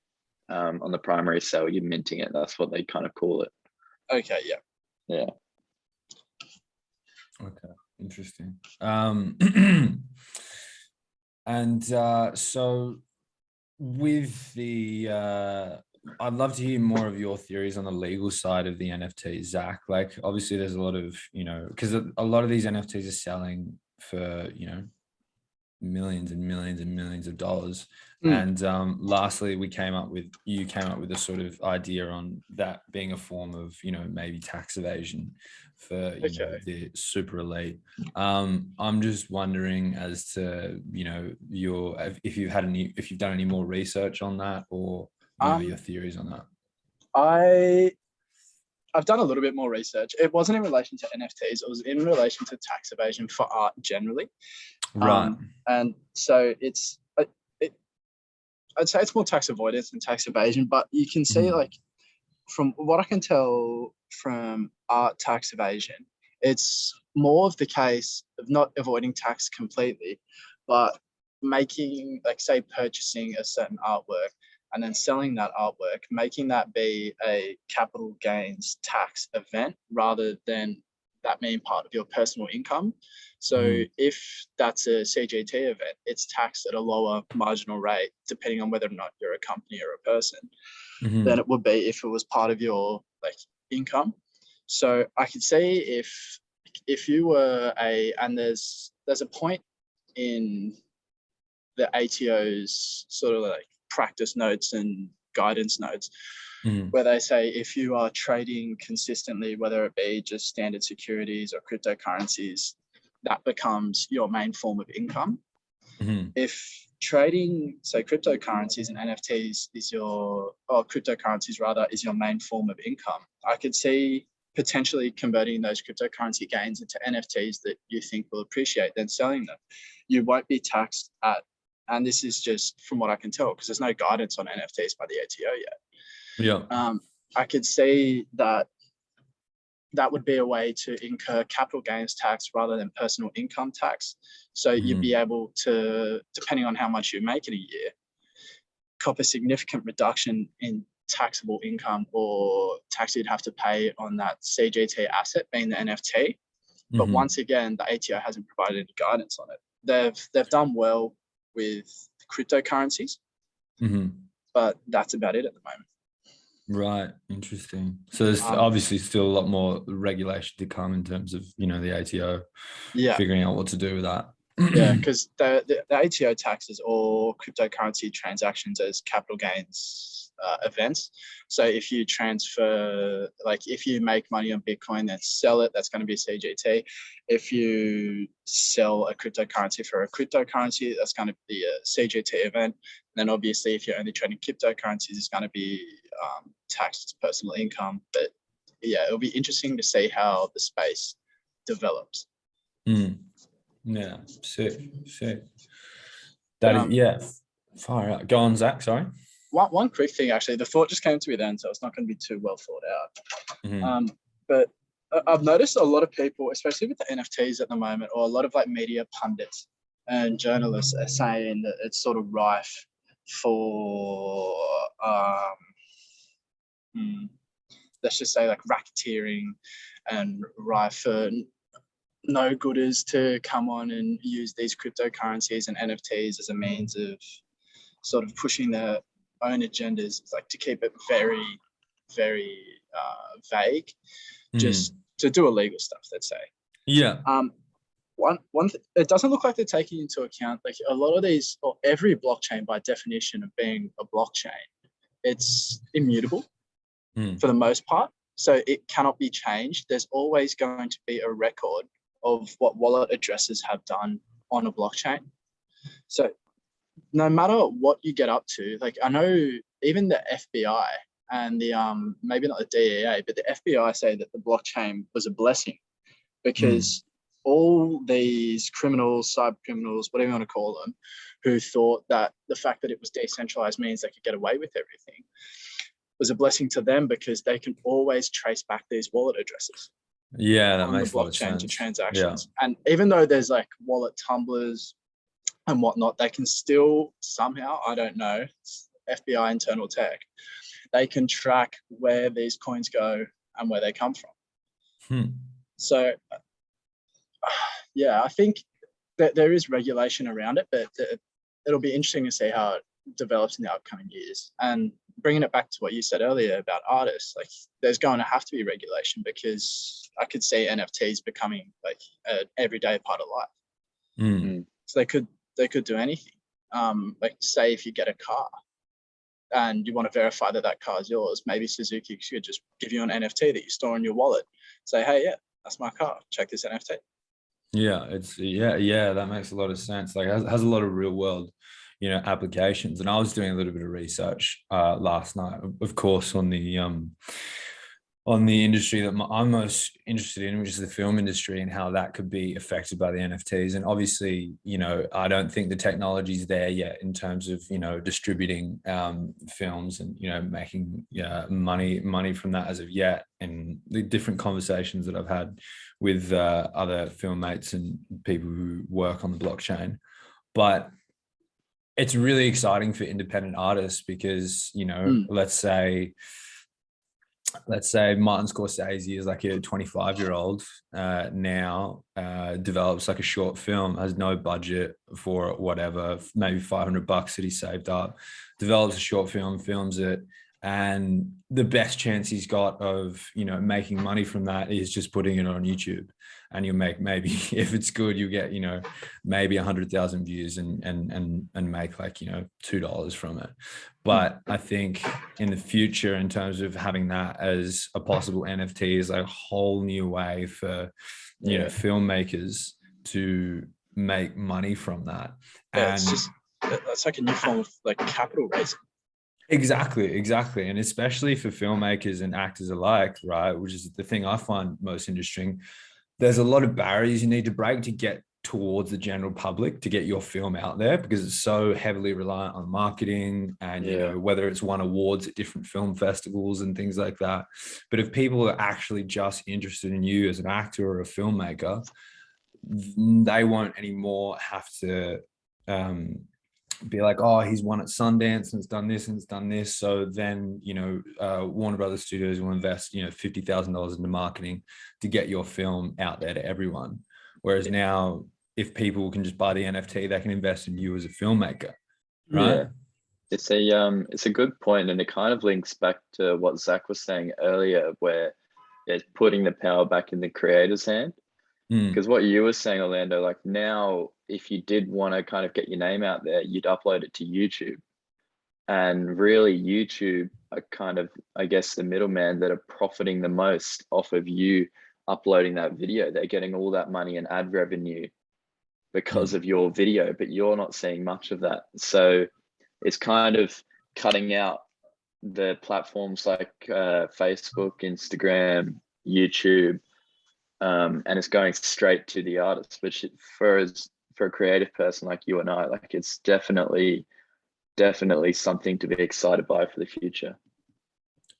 on the primary sale, you're minting it. That's what they kind of call it. Okay. Yeah. Okay. Interesting. And so with the, I'd love to hear more of your theories on the legal side of the NFT, Zach. Like, obviously there's a lot of, because a lot of these NFTs are selling for, millions and millions and millions of dollars. And lastly, you came up with a sort of idea on that being a form of, maybe tax evasion for the super elite. I'm just wondering as to, if you've done any more research on that, or your theories on that. I've done a little bit more research. It wasn't in relation to NFTs. It was in relation to tax evasion for art generally. Right. And so I'd say it's more tax avoidance than tax evasion, but you can see, like, from what I can tell from art tax evasion, it's more of the case of not avoiding tax completely, but making, like, say, purchasing a certain artwork and then selling that artwork, making that be a capital gains tax event rather than that being part of your personal income. So if that's a CGT event, it's taxed at a lower marginal rate, depending on whether or not you're a company or a person, than it would be if it was part of your like income. So I could see if you were and there's a point in the ATO's sort of like practice notes and guidance notes where they say if you are trading consistently, whether it be just standard securities or cryptocurrencies, that becomes your main form of income. If trading, say cryptocurrencies and NFTs cryptocurrencies rather, is your main form of income, I could see potentially converting those cryptocurrency gains into NFTs that you think will appreciate, then selling them. You won't be taxed at, and this is just from what I can tell, because there's no guidance on NFTs by the ATO yet. Yeah. I could see that would be a way to incur capital gains tax rather than personal income tax. So you'd be able to, depending on how much you make in a year, cop a significant reduction in taxable income or tax you'd have to pay on that CGT asset being the NFT. But once again, the ATO hasn't provided any guidance on it. They've done well with cryptocurrencies, but that's about it at the moment. Right. Interesting. So there's obviously still a lot more regulation to come in terms of, the ATO figuring out what to do with that. Yeah, because the ATO taxes all cryptocurrency transactions as capital gains events. So if you transfer, like if you make money on Bitcoin, then sell it, that's going to be CGT. If you sell a cryptocurrency for a cryptocurrency, that's going to be a CGT event. And then obviously if you're only trading cryptocurrencies, it's going to be taxed as personal income. But yeah, it'll be interesting to see how the space develops. Yeah, sick. That is, far out. Go on, Zach, sorry. One quick thing, actually, the thought just came to me then, so it's not going to be too well thought out. But I've noticed a lot of people, especially with the NFTs at the moment, or a lot of like media pundits and journalists are saying that it's sort of rife for, let's just say like racketeering and rife for no-gooders to come on and use these cryptocurrencies and NFTs as a means of sort of pushing their own agendas, like to keep it very, very vague, just to do illegal stuff, let's say. Yeah. It doesn't look like they're taking into account like a lot of these, or every blockchain by definition of being a blockchain, it's immutable for the most part. So it cannot be changed. There's always going to be a record of what wallet addresses have done on a blockchain. So no matter what you get up to, like I know even the FBI and the maybe not the DEA, but the FBI say that the blockchain was a blessing because all these criminals, cyber criminals, whatever you want to call them, who thought that the fact that it was decentralized means they could get away with everything, was a blessing to them because they can always trace back these wallet addresses. Yeah, that on makes the a lot of blockchain sense. to transactions. Yeah. And even though there's like wallet tumblers and whatnot, they can still somehow, I don't know, FBI internal tech, they can track where these coins go and where they come from. So yeah, I think that there is regulation around it, but it'll be interesting to see how it develops in the upcoming years. And bringing it back to what you said earlier about artists, like there's going to have to be regulation because I could see NFTs becoming like an everyday part of life. So they could do anything. Like say if you get a car and you want to verify that that car is yours, maybe Suzuki should just give you an NFT that you store in your wallet. Say, hey, yeah, that's my car. Check this NFT. Yeah, that makes a lot of sense. Like it has a lot of real world applications. And I was doing a little bit of research last night, of course, on the industry that I'm most interested in, which is the film industry, and how that could be affected by the NFTs. And obviously, I don't think the technology is there yet in terms of distributing films and making money from that as of yet. And the different conversations that I've had with other film mates and people who work on the blockchain, but it's really exciting for independent artists because, you know, let's say Martin Scorsese is like a 25-year-old now, develops like a short film, has no budget for whatever, maybe $500 that he saved up, develops a short film, films it, and the best chance he's got of, you know, making money from that is just putting it on YouTube. And you'll make, maybe if it's good, you get, you know, maybe 100,000 views and make like, you know, $2 from it. But I think in the future, in terms of having that as a possible NFT, is like a whole new way for, you know, filmmakers to make money from that. Yeah, And it's just, that's like a new form of like capital raising. Exactly. And especially for filmmakers and actors alike, right? Which is the thing I find most interesting. There's a lot of barriers you need to break to get towards the general public, to get your film out there, because it's so heavily reliant on marketing and, you know, whether it's won awards at different film festivals and things like that. But if people are actually just interested in you as an actor or a filmmaker, they won't anymore have to, be like, oh, he's won at Sundance and it's done this and it's done this. So then, you know, Warner Brothers Studios will invest, you know, $50,000 into marketing to get your film out there to everyone. Whereas now, if people can just buy the NFT, they can invest in you as a filmmaker, right? Yeah. It's a good point, and it kind of links back to what Zach was saying earlier, where it's putting the power back in the creator's hand. Because what you were saying, Orlando, like now, if you did want to kind of get your name out there, you'd upload it to YouTube. And really, YouTube are kind of, I guess, the middleman that are profiting the most off of you uploading that video. They're getting all that money in ad revenue because of your video, but you're not seeing much of that. So it's kind of cutting out the platforms like Facebook, Instagram, YouTube, and it's going straight to the artist, which for a creative person like you and I, like it's definitely something to be excited by for the future.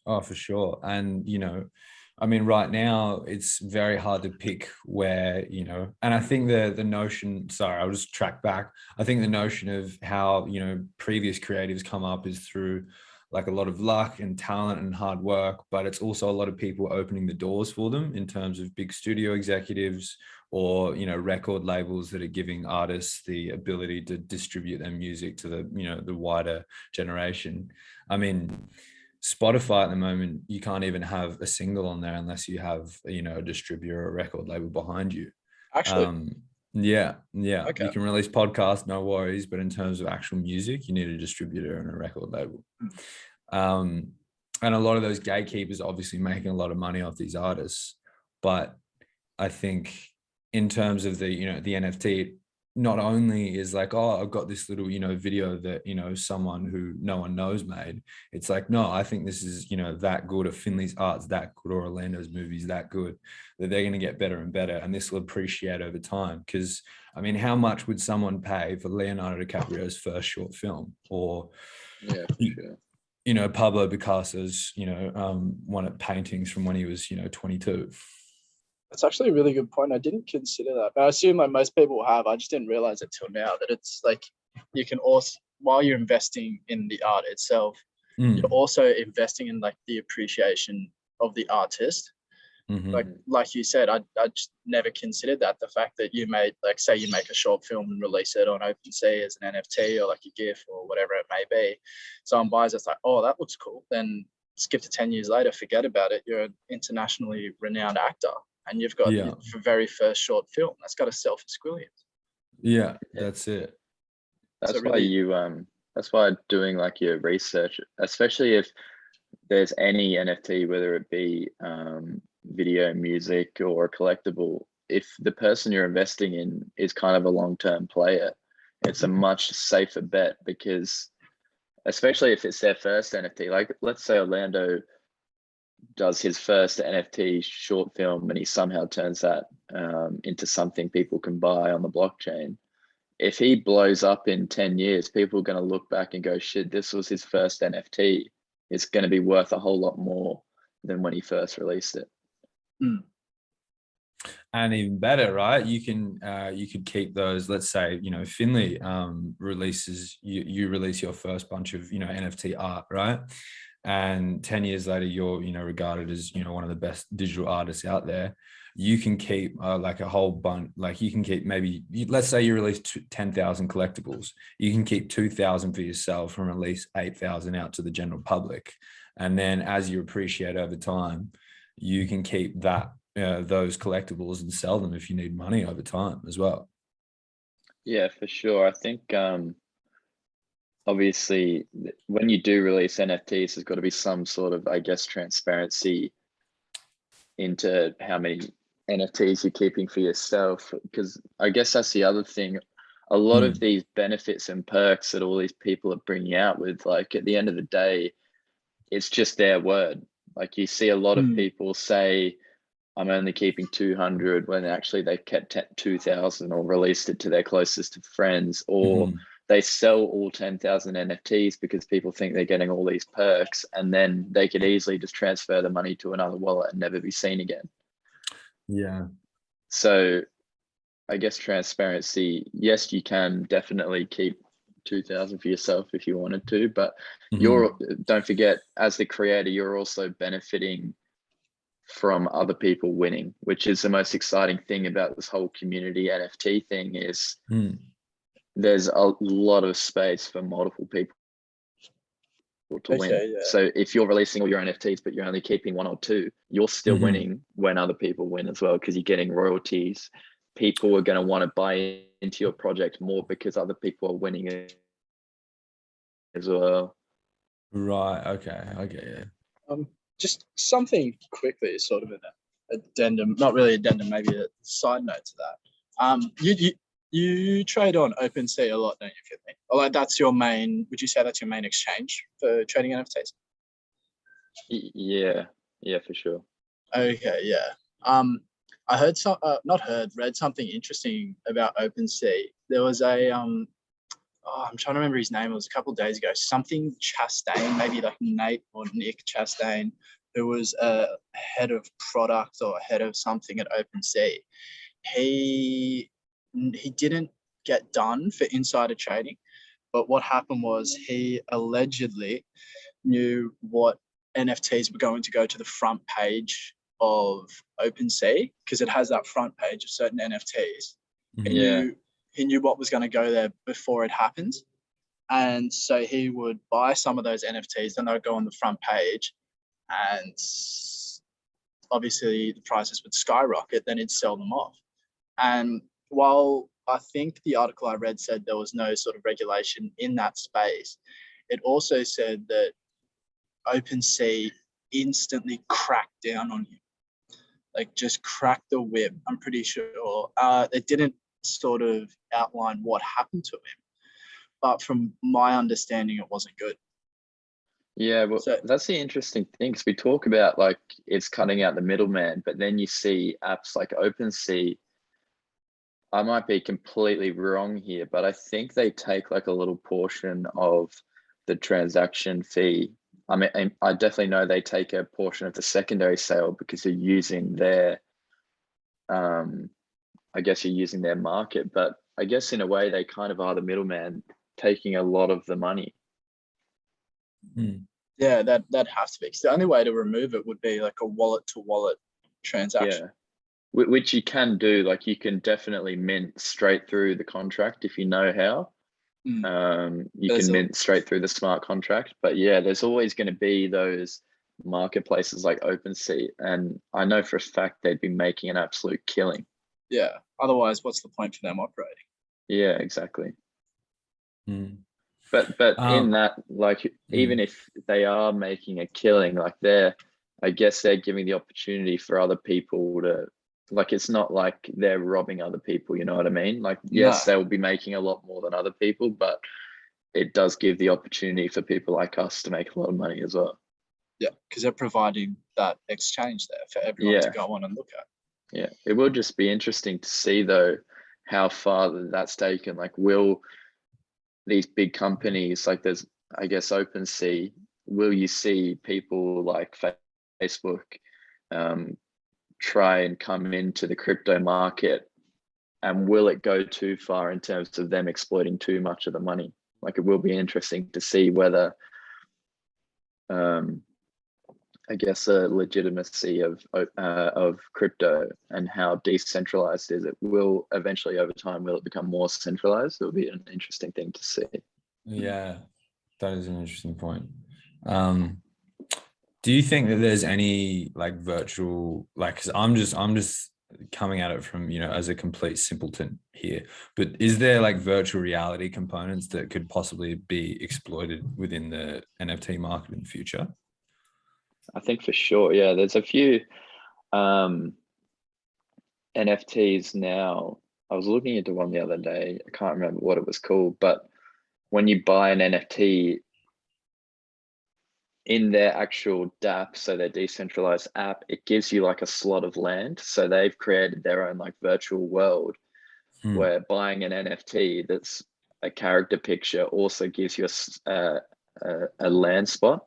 Oh, for sure. And, you know, I mean, right now it's very hard to pick where, you know, and I think the notion, sorry, I'll just track back. I think the notion of how, you know, previous creatives come up is through like a lot of luck and talent and hard work, but it's also a lot of people opening the doors for them in terms of big studio executives or, you know, record labels that are giving artists the ability to distribute their music to the, you know, the wider generation. I mean, Spotify at the moment, you can't even have a single on there unless you have, you know, a distributor or a record label behind you. Actually, yeah. Okay. You can release podcasts, no worries, but in terms of actual music, you need a distributor and a record label. And a lot of those gatekeepers are obviously making a lot of money off these artists. But I think in terms of the, you know, the NFT, not only is like, oh, I've got this little, you know, video that, you know, someone who no one knows made. It's like, no, I think this is, you know, that good, or Finley's art's that good, or Orlando's movie's that good, that they're going to get better and better. And this will appreciate over time. Because, I mean, how much would someone pay for Leonardo DiCaprio's first short film? Or, you know, Pablo Picasso's, you know, one of paintings from when he was, you know, 22. That's actually a really good point. I didn't consider that. But I assume like most people have. I just didn't realize it till now that it's like you can also, while you're investing in the art itself, you're also investing in like the appreciation of the artist. Like you said, I just never considered that. The fact that you made, like, say you make a short film and release it on OpenSea as an NFT or like a GIF or whatever it may be. Someone buys it, it's like, oh, that looks cool. Then skip to 10 years later, forget about it. You're an internationally renowned actor. And you've got your very first short film that's got a self squillion. Yeah, that's it. That's so why really, that's why doing like your research, especially if there's any NFT, whether it be video, music, or a collectible, if the person you're investing in is kind of a long-term player, it's a much safer bet, because especially if it's their first NFT, like let's say Orlando does his first NFT short film and he somehow turns that into something people can buy on the blockchain. If he blows up in 10 years, people are going to look back and go, shit, this was his first NFT. It's going to be worth a whole lot more than when he first released it. And even better, right? You could keep those. Let's say, Finley releases you release your first bunch of NFT art, right? And 10 years later, you're regarded as one of the best digital artists out there. You can keep like a whole bunch. Like you can keep maybe let's say you release 10,000 collectibles. You can keep 2,000 for yourself and release 8,000 out to the general public. And then as you appreciate over time, you can keep those collectibles and sell them if you need money over time as well. Yeah, for sure. I think obviously when you do release NFTs, there's got to be some sort of, I guess, transparency into how many NFTs you're keeping for yourself, because I guess that's the other thing. A lot of these benefits and perks that all these people are bringing out with, like at the end of the day, it's just their word. Like you see a lot of people say, I'm only keeping 200 when actually they kept 2,000 or released it to their closest friends, or they sell all 10,000 NFTs because people think they're getting all these perks, and then they could easily just transfer the money to another wallet and never be seen again. Yeah. So I guess transparency, yes, you can definitely keep 2,000 for yourself if you wanted to, but don't forget, as the creator, you're also benefiting from other people winning, which is the most exciting thing about this whole community NFT thing is there's a lot of space for multiple people to win. Yeah. So if you're releasing all your NFTs, but you're only keeping one or two, you're still winning when other people win as well, because you're getting royalties. People are going to want to buy into your project more because other people are winning it as well. Right. Okay. I get you. Just something quickly, sort of an addendum, not really addendum, maybe a side note to that. You trade on OpenSea a lot, don't you, Finley? Or like that's your main, would you say that's your main exchange for trading NFTs? Yeah, for sure. Okay, yeah. I heard read something interesting about OpenSea. There was a I'm trying to remember his name. It was a couple of days ago. Something Chastain, maybe like Nate or Nick Chastain, who was a head of product or head of something at OpenSea. He didn't get done for insider trading, but what happened was he allegedly knew what NFTs were going to go to the front page of OpenSea, because it has that front page of certain NFTs. He knew what was going to go there before it happened. And so he would buy some of those NFTs, then they'd go on the front page, and obviously the prices would skyrocket, then he'd sell them off. And while I think the article I read said there was no sort of regulation in that space, it also said that OpenSea instantly cracked down on him, like just cracked the whip. I'm pretty sure it didn't sort of outline what happened to him, but from my understanding, it wasn't good. Yeah, well, that's the interesting thing, because we talk about like it's cutting out the middleman, but then you see apps like OpenSea. I might be completely wrong here, but I think they take like a little portion of the transaction fee. I mean, I definitely know they take a portion of the secondary sale because you're using their, I guess you're using their market, but I guess in a way they kind of are the middleman, taking a lot of the money. Yeah, that has to be. Because the only way to remove it would be like a wallet to wallet transaction. Yeah, which you can do. Like you can definitely mint straight through the contract if you know how. You can mint straight through the smart contract, but yeah, there's always going to be those marketplaces like OpenSea, and I know for a fact they'd be making an absolute killing. Yeah, otherwise what's the point for them operating? Yeah, exactly. But in that, like, even if they are making a killing, like I guess they're giving the opportunity for other people to, like, it's not like they're robbing other people, you know what I mean? Like, yes, they'll be making a lot more than other people, but it does give the opportunity for people like us to make a lot of money as well. Yeah, because they're providing that exchange there for everyone to go on and look at. Yeah, it will just be interesting to see, though, how far that's taken. Like, will these big companies, like there's, I guess, OpenSea, will you see people like Facebook try and come into the crypto market, and will it go too far in terms of them exploiting too much of the money? Like, it will be interesting to see whether I guess the legitimacy of crypto and how decentralized is it. Will eventually, over time, will it become more centralized? It'll be an interesting thing to see. Yeah, that is an interesting point. Do you think that there's any like virtual, like, 'cause I'm just coming at it from, as a complete simpleton here, but is there like virtual reality components that could possibly be exploited within the NFT market in the future? I think for sure, yeah. There's a few NFTs now. I was looking into one the other day. I can't remember what it was called, but when you buy an NFT in their actual DApp, so their decentralized app, it gives you like a slot of land. So they've created their own like virtual world where buying an NFT that's a character picture also gives you a land spot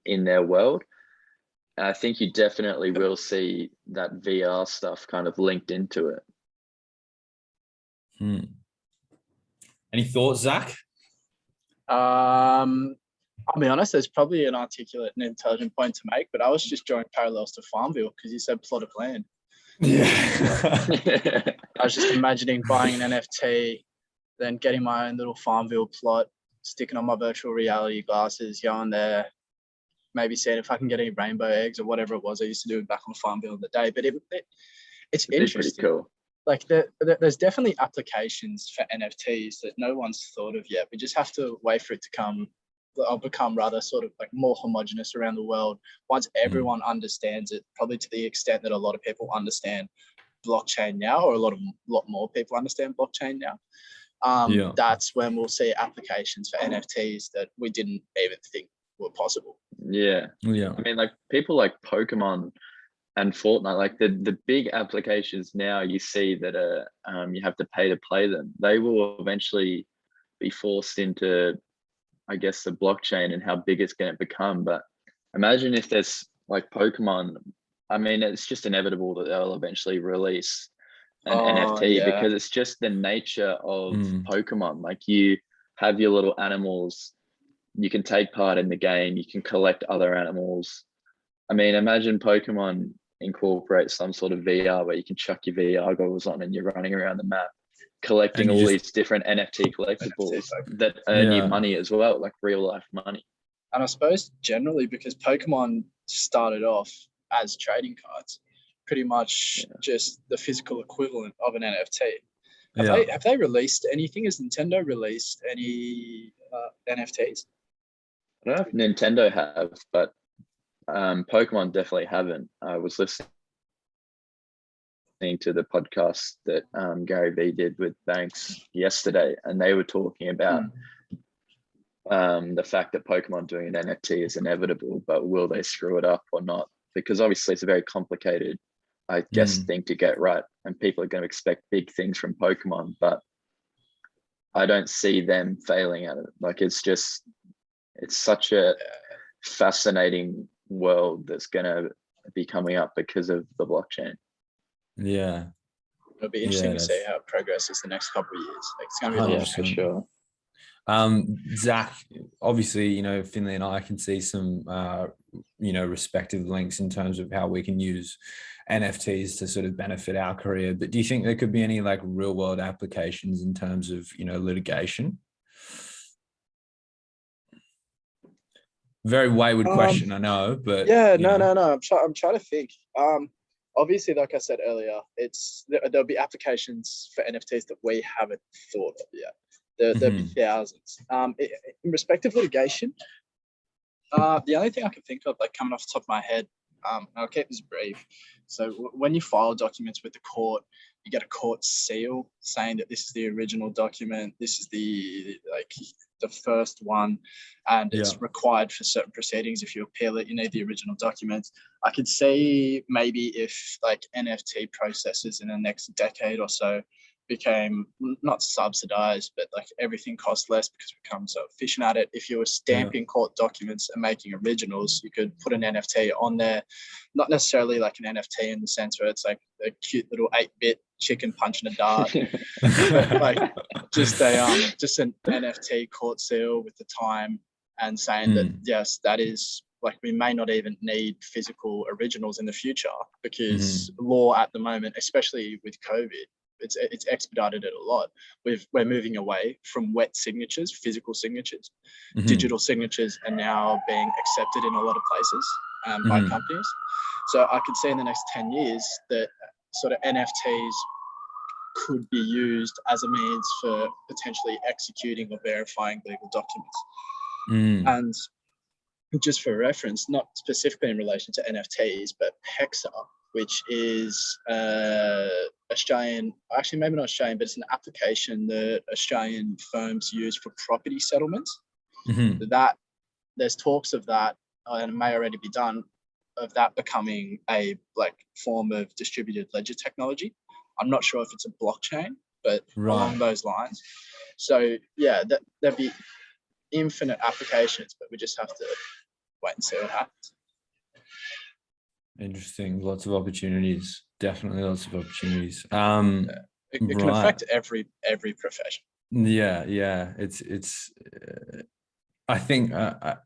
in their world. And I think you definitely will see that VR stuff kind of linked into it. Any thoughts, Zach? I'll be honest, there's probably an articulate and intelligent point to make, but I was just drawing parallels to Farmville because you said plot of land. Yeah. I was just imagining buying an NFT, then getting my own little Farmville plot, sticking on my virtual reality glasses, going there, maybe seeing if I can get any rainbow eggs or whatever it was I used to do back on Farmville in the day. But it's interesting. Pretty cool. Like there's definitely applications for NFTs that no one's thought of yet. We just have to wait for it to become rather sort of like more homogenous around the world once everyone understands it, probably to the extent that a lot of people understand blockchain now, or a lot more people understand blockchain now. That's when we'll see applications for NFTs that we didn't even think were possible. Yeah. I mean, like people like Pokemon and Fortnite, like the big applications now, you see that you have to pay to play them. They will eventually be forced into, I guess, the blockchain and how big it's going to become. But imagine if there's like Pokemon. I mean, it's just inevitable that they'll eventually release an NFT because it's just the nature of Pokemon. Like, you have your little animals, you can take part in the game, you can collect other animals. I mean, imagine Pokemon incorporates some sort of VR where you can chuck your VR goggles on and you're running around the map, collecting all these different NFT collectibles that earn you money as well, like real life money. And I suppose generally because Pokemon started off as trading cards, pretty much just the physical equivalent of an NFT. Have they released anything? Has Nintendo released any NFTs? I don't know if Nintendo have, but Pokemon definitely haven't. I was listening to the podcast that Gary Vee did with Banks yesterday, and they were talking about the fact that Pokemon doing an NFT is inevitable, but will they screw it up or not? Because obviously it's a very complicated, I guess, thing to get right, and people are going to expect big things from Pokemon, but I don't see them failing at it. Like, it's such a fascinating world that's going to be coming up because of the blockchain. Yeah, it'll be interesting to see how it progresses the next couple of years. Like, it's going to be for sure. Zach, obviously, Finley and I can see some, respective links in terms of how we can use NFTs to sort of benefit our career. But do you think there could be any like real world applications in terms of, litigation? Very wayward question, I know, but no. I'm trying to think. Obviously, like I said earlier, there'll be applications for NFTs that we haven't thought of yet. There'll be thousands. In respect of litigation, the only thing I can think of, like coming off the top of my head, I'll keep this brief. So when you file documents with the court, you get a court seal saying that this is the original document, this is the first one, and it's required for certain proceedings. If you appeal it, you need the original documents. I could see maybe if like NFT processes in the next decade or so became not subsidized, but like everything cost less because we become so efficient at it. If you were stamping court documents and making originals, you could put an NFT on there, not necessarily like an NFT in the sense where it's like a cute little 8-bit chicken punching a dart, but like just an NFT court seal with the time and saying that yes, that is like, we may not even need physical originals in the future because law at the moment, especially with COVID, it's expedited it a lot. We're moving away from wet signatures, physical signatures. Digital signatures are now being accepted in a lot of places by companies. So I could see in the next 10 years that sort of NFTs could be used as a means for potentially executing or verifying legal documents. And just for reference, not specifically in relation to NFTs, but Hexa, which is Australian, actually maybe not Australian, but it's an application that Australian firms use for property settlements. That there's talks of that, and it may already be done, of that becoming a like form of distributed ledger technology. I'm not sure if it's a blockchain, but along those lines. So yeah, there'd be infinite applications, but we just have to wait and see what happens. Interesting. Lots of opportunities. Definitely lots of opportunities. It can affect every profession. Yeah. It's I think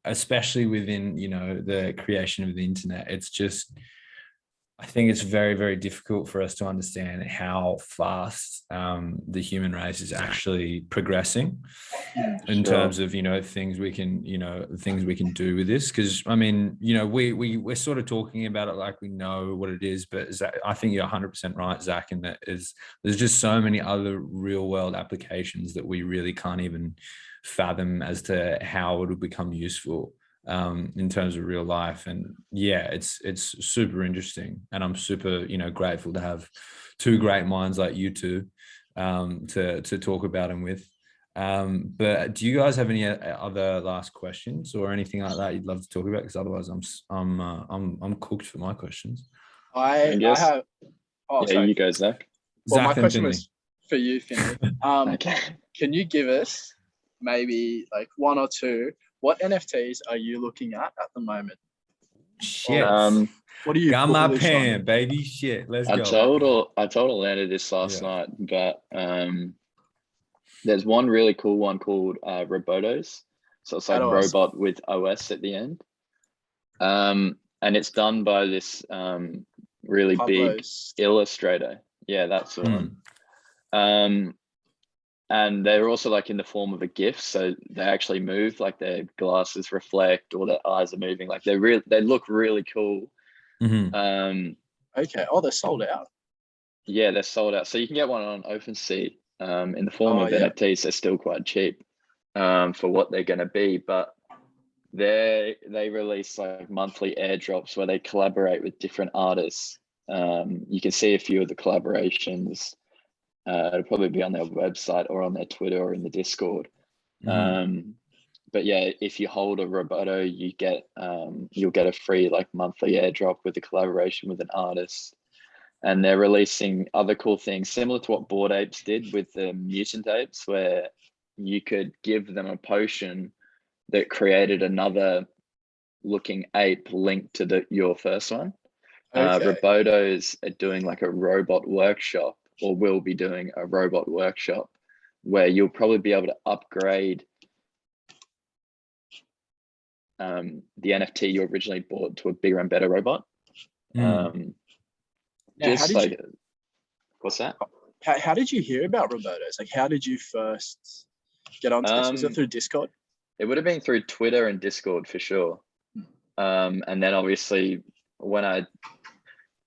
especially within, you know, the creation of the internet, it's just, I think it's very, very difficult for us to understand how fast the human race is actually progressing in terms of, you know, things we can do with this. Because I mean, you know, we're sort of talking about it like we know what it is, but I think you're 100% right, Zach, in that there's just so many other real world applications that we really can't even fathom as to how it will become useful in terms of real life. And yeah, it's super interesting, and I'm super, you know, grateful to have two great minds like you two to talk about them with. But do you guys have any other last questions or anything like that you'd love to talk about? Because otherwise I'm cooked for my questions. I have sorry. You go, Zach. Well, Zach my question Finley. was for you, Finley. Okay. Can you give us maybe like one or two, what NFTs are you looking at the moment? Shit. What are you? Got my pen, baby. Shit. Let's go. I told Atlanta this last night, but there's one really cool one called Robotos. So it's like robot with OS at the end. And it's done by this really big illustrator. Yeah, that's the one. And they're also like in the form of a GIF, so they actually move, like their glasses reflect or their eyes are moving. Like they look really cool. Okay. Oh, they're sold out. Yeah, they're sold out. So you can get one on OpenSea. In the form of NFTs, they're still quite cheap for what they're going to be, but they release like monthly airdrops where they collaborate with different artists. You can see a few of the collaborations. It'll probably be on their website or on their Twitter or in the Discord. But yeah, if you hold a Roboto, you'll get a free like monthly airdrop with a collaboration with an artist. And they're releasing other cool things similar to what Bored Apes did with the mutant apes, where you could give them a potion that created another looking ape linked to your first one. Robotos are doing like a robot workshop, or will be doing a robot workshop, where you'll probably be able to upgrade the NFT you originally bought to a bigger and better robot. What's that? How did you hear about Robotos? Like, how did you first get onto this? Was it through Discord? It would have been through Twitter and Discord for sure. And then obviously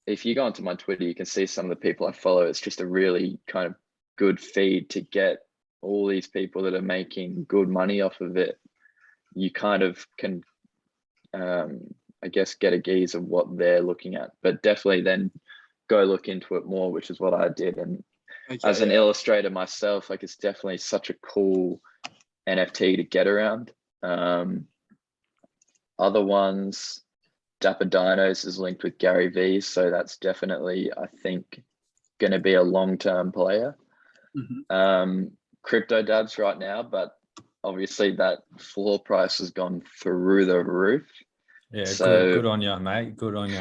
if you go onto my Twitter, you can see some of the people I follow. It's just a really kind of good feed to get all these people that are making good money off of it. You kind of can, I guess, get a gaze of what they're looking at, but definitely then go look into it more, which is what I did. And as an illustrator myself, like it's definitely such a cool NFT to get around. Other ones, Dapper Dinos is linked with Gary Vee, so that's definitely, I think, going to be a long-term player. Crypto dabs right now, but obviously that floor price has gone through the roof. Yeah, So good on you, mate. Good on you.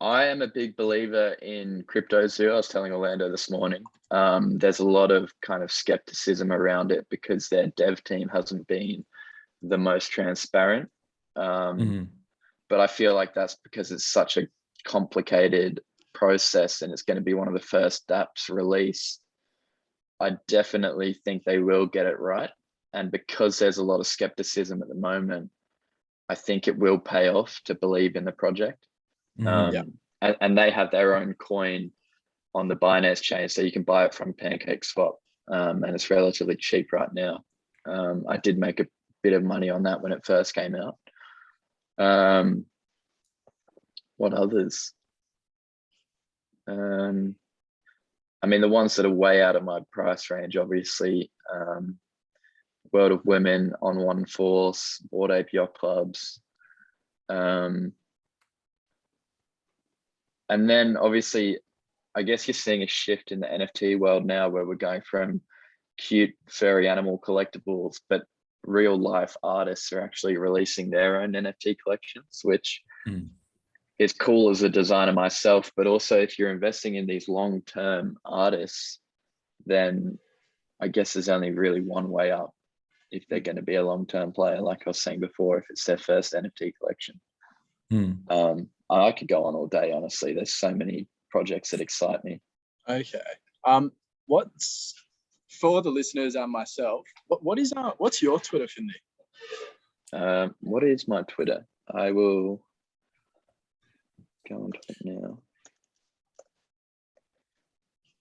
I am a big believer in cryptos too. I was telling Orlando this morning. There's a lot of kind of skepticism around it because their dev team hasn't been the most transparent. But I feel like that's because it's such a complicated process and it's going to be one of the first dApps released. I definitely think they will get it right. And because there's a lot of skepticism at the moment, I think it will pay off to believe in the project. And they have their own coin on the Binance chain, so you can buy it from PancakeSwap, and it's relatively cheap right now. I did make a bit of money on that when it first came out. What others? I mean, the ones that are way out of my price range, obviously, World of Women, On One Force, Bored Ape Yacht Clubs. And then obviously, I guess you're seeing a shift in the NFT world now where we're going from cute furry animal collectibles, but real life artists are actually releasing their own NFT collections, which is cool as a designer myself. But also if you're investing in these long-term artists, then I guess there's only really one way up if they're going to be a long-term player. Like I was saying before, if it's their first NFT collection. I could go on all day, honestly. There's so many projects that excite me. Okay. What's for the listeners and myself? What's your Twitter, Finley? What is my Twitter? I will go on to it now.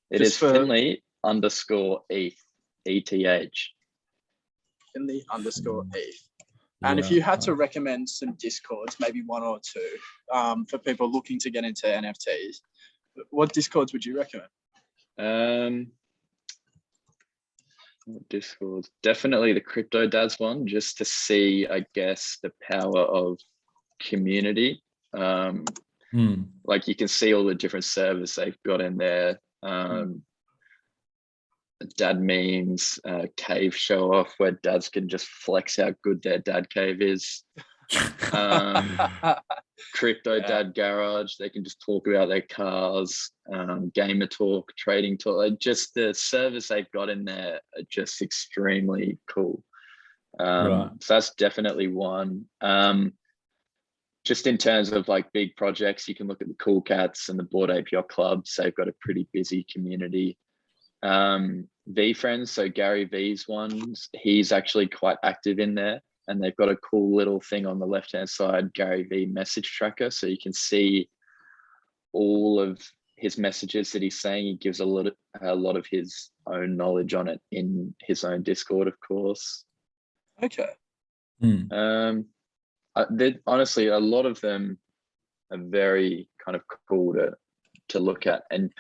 It is Finley _ETH, ETH. Finley _ETH. And if you had to recommend some Discords, maybe one or two, for people looking to get into NFTs, what Discords would you recommend? Discords, definitely the Crypto Dads one, just to see, I guess, the power of community. Like you can see all the different servers they've got in there. Dad memes, cave show off where dads can just flex how good their dad cave is. Crypto Dad Garage, they can just talk about their cars. Gamer talk, trading talk, like just the servers they've got in there are just extremely cool. So that's definitely one. Just in terms of like big projects, you can look at the Cool Cats and the Bored Ape Yacht Clubs. They've got a pretty busy community. V Friends, so Gary V's ones, he's actually quite active in there, and they've got a cool little thing on the left hand side, Gary V message tracker, so you can see all of his messages that he's saying. He gives a lot of his own knowledge on it in his own Discord, of course. Okay. Honestly, a lot of them are very kind of cool to look at, and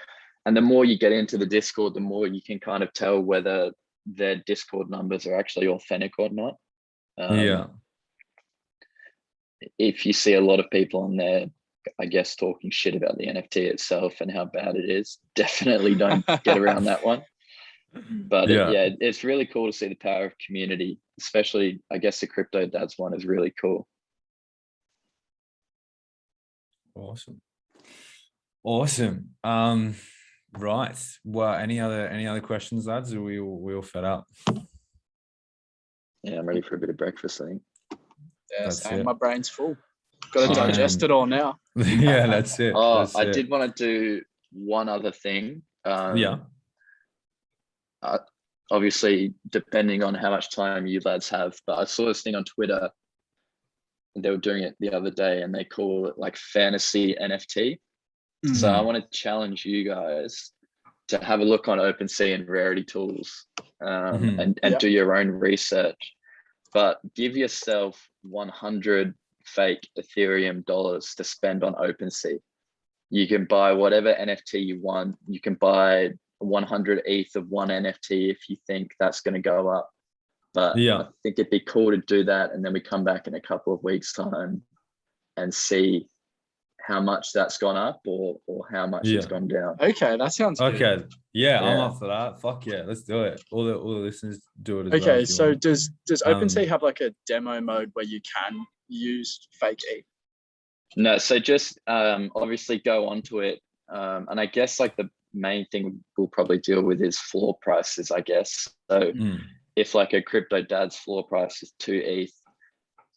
the more you get into the Discord, the more you can kind of tell whether their Discord numbers are actually authentic or not. If you see a lot of people on there, I guess, talking shit about the NFT itself and how bad it is, definitely don't get around that one. But it's really cool to see the power of community, especially, I guess, the Crypto Dads one is really cool. Awesome. Right. Well, any other questions, lads? Are we all fed up? Yeah, I'm ready for a bit of breakfast, I think. Yes, and my brain's full. Got to digest it all now. Yeah, that's it. I did want to do one other thing. Obviously, depending on how much time you lads have, but I saw this thing on Twitter. They were doing it the other day, and they call it like fantasy NFT. So I want to challenge you guys to have a look on OpenSea and Rarity Tools, and do your own research. But give yourself 100 fake Ethereum dollars to spend on OpenSea. You can buy whatever NFT you want. You can buy 100 ETH of one NFT if you think that's going to go up. But I think it'd be cool to do that, and then we come back in a couple of weeks' time and see how much that's gone up or how much it's gone down. Okay, that sounds good. Okay. Yeah, I'm Yeah. up for that. Fuck yeah, let's do it. All the listeners do it as well. Okay, if you so want. does OpenSea have like a demo mode where you can use fake ETH? No, so just obviously go onto it. And I guess like the main thing we'll probably deal with is floor prices, I guess. So if like a crypto dad's floor price is 2 ETH,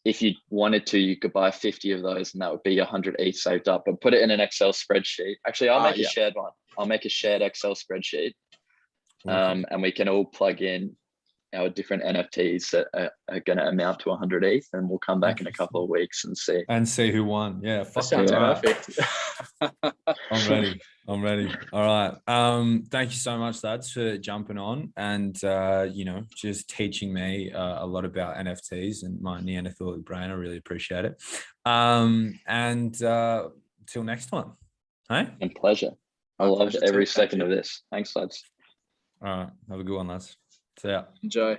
if you wanted to, you could buy 50 of those and that would be 100 ETH saved up, but put it in an Excel spreadsheet. Actually, I'll make a shared one. I'll make a shared Excel spreadsheet. And we can all plug in our different NFTs that are going to amount to 100 ETH, and we'll come back in a couple of weeks and see who won. Yeah, that sounds perfect. I'm ready. All right. Thank you so much, lads, for jumping on and just teaching me a lot about NFTs and my Neanderthal brain. I really appreciate it. And till next time. Hey? A pleasure. I loved every second of this. Thanks, lads. All right. Have a good one, lads. See ya. Enjoy.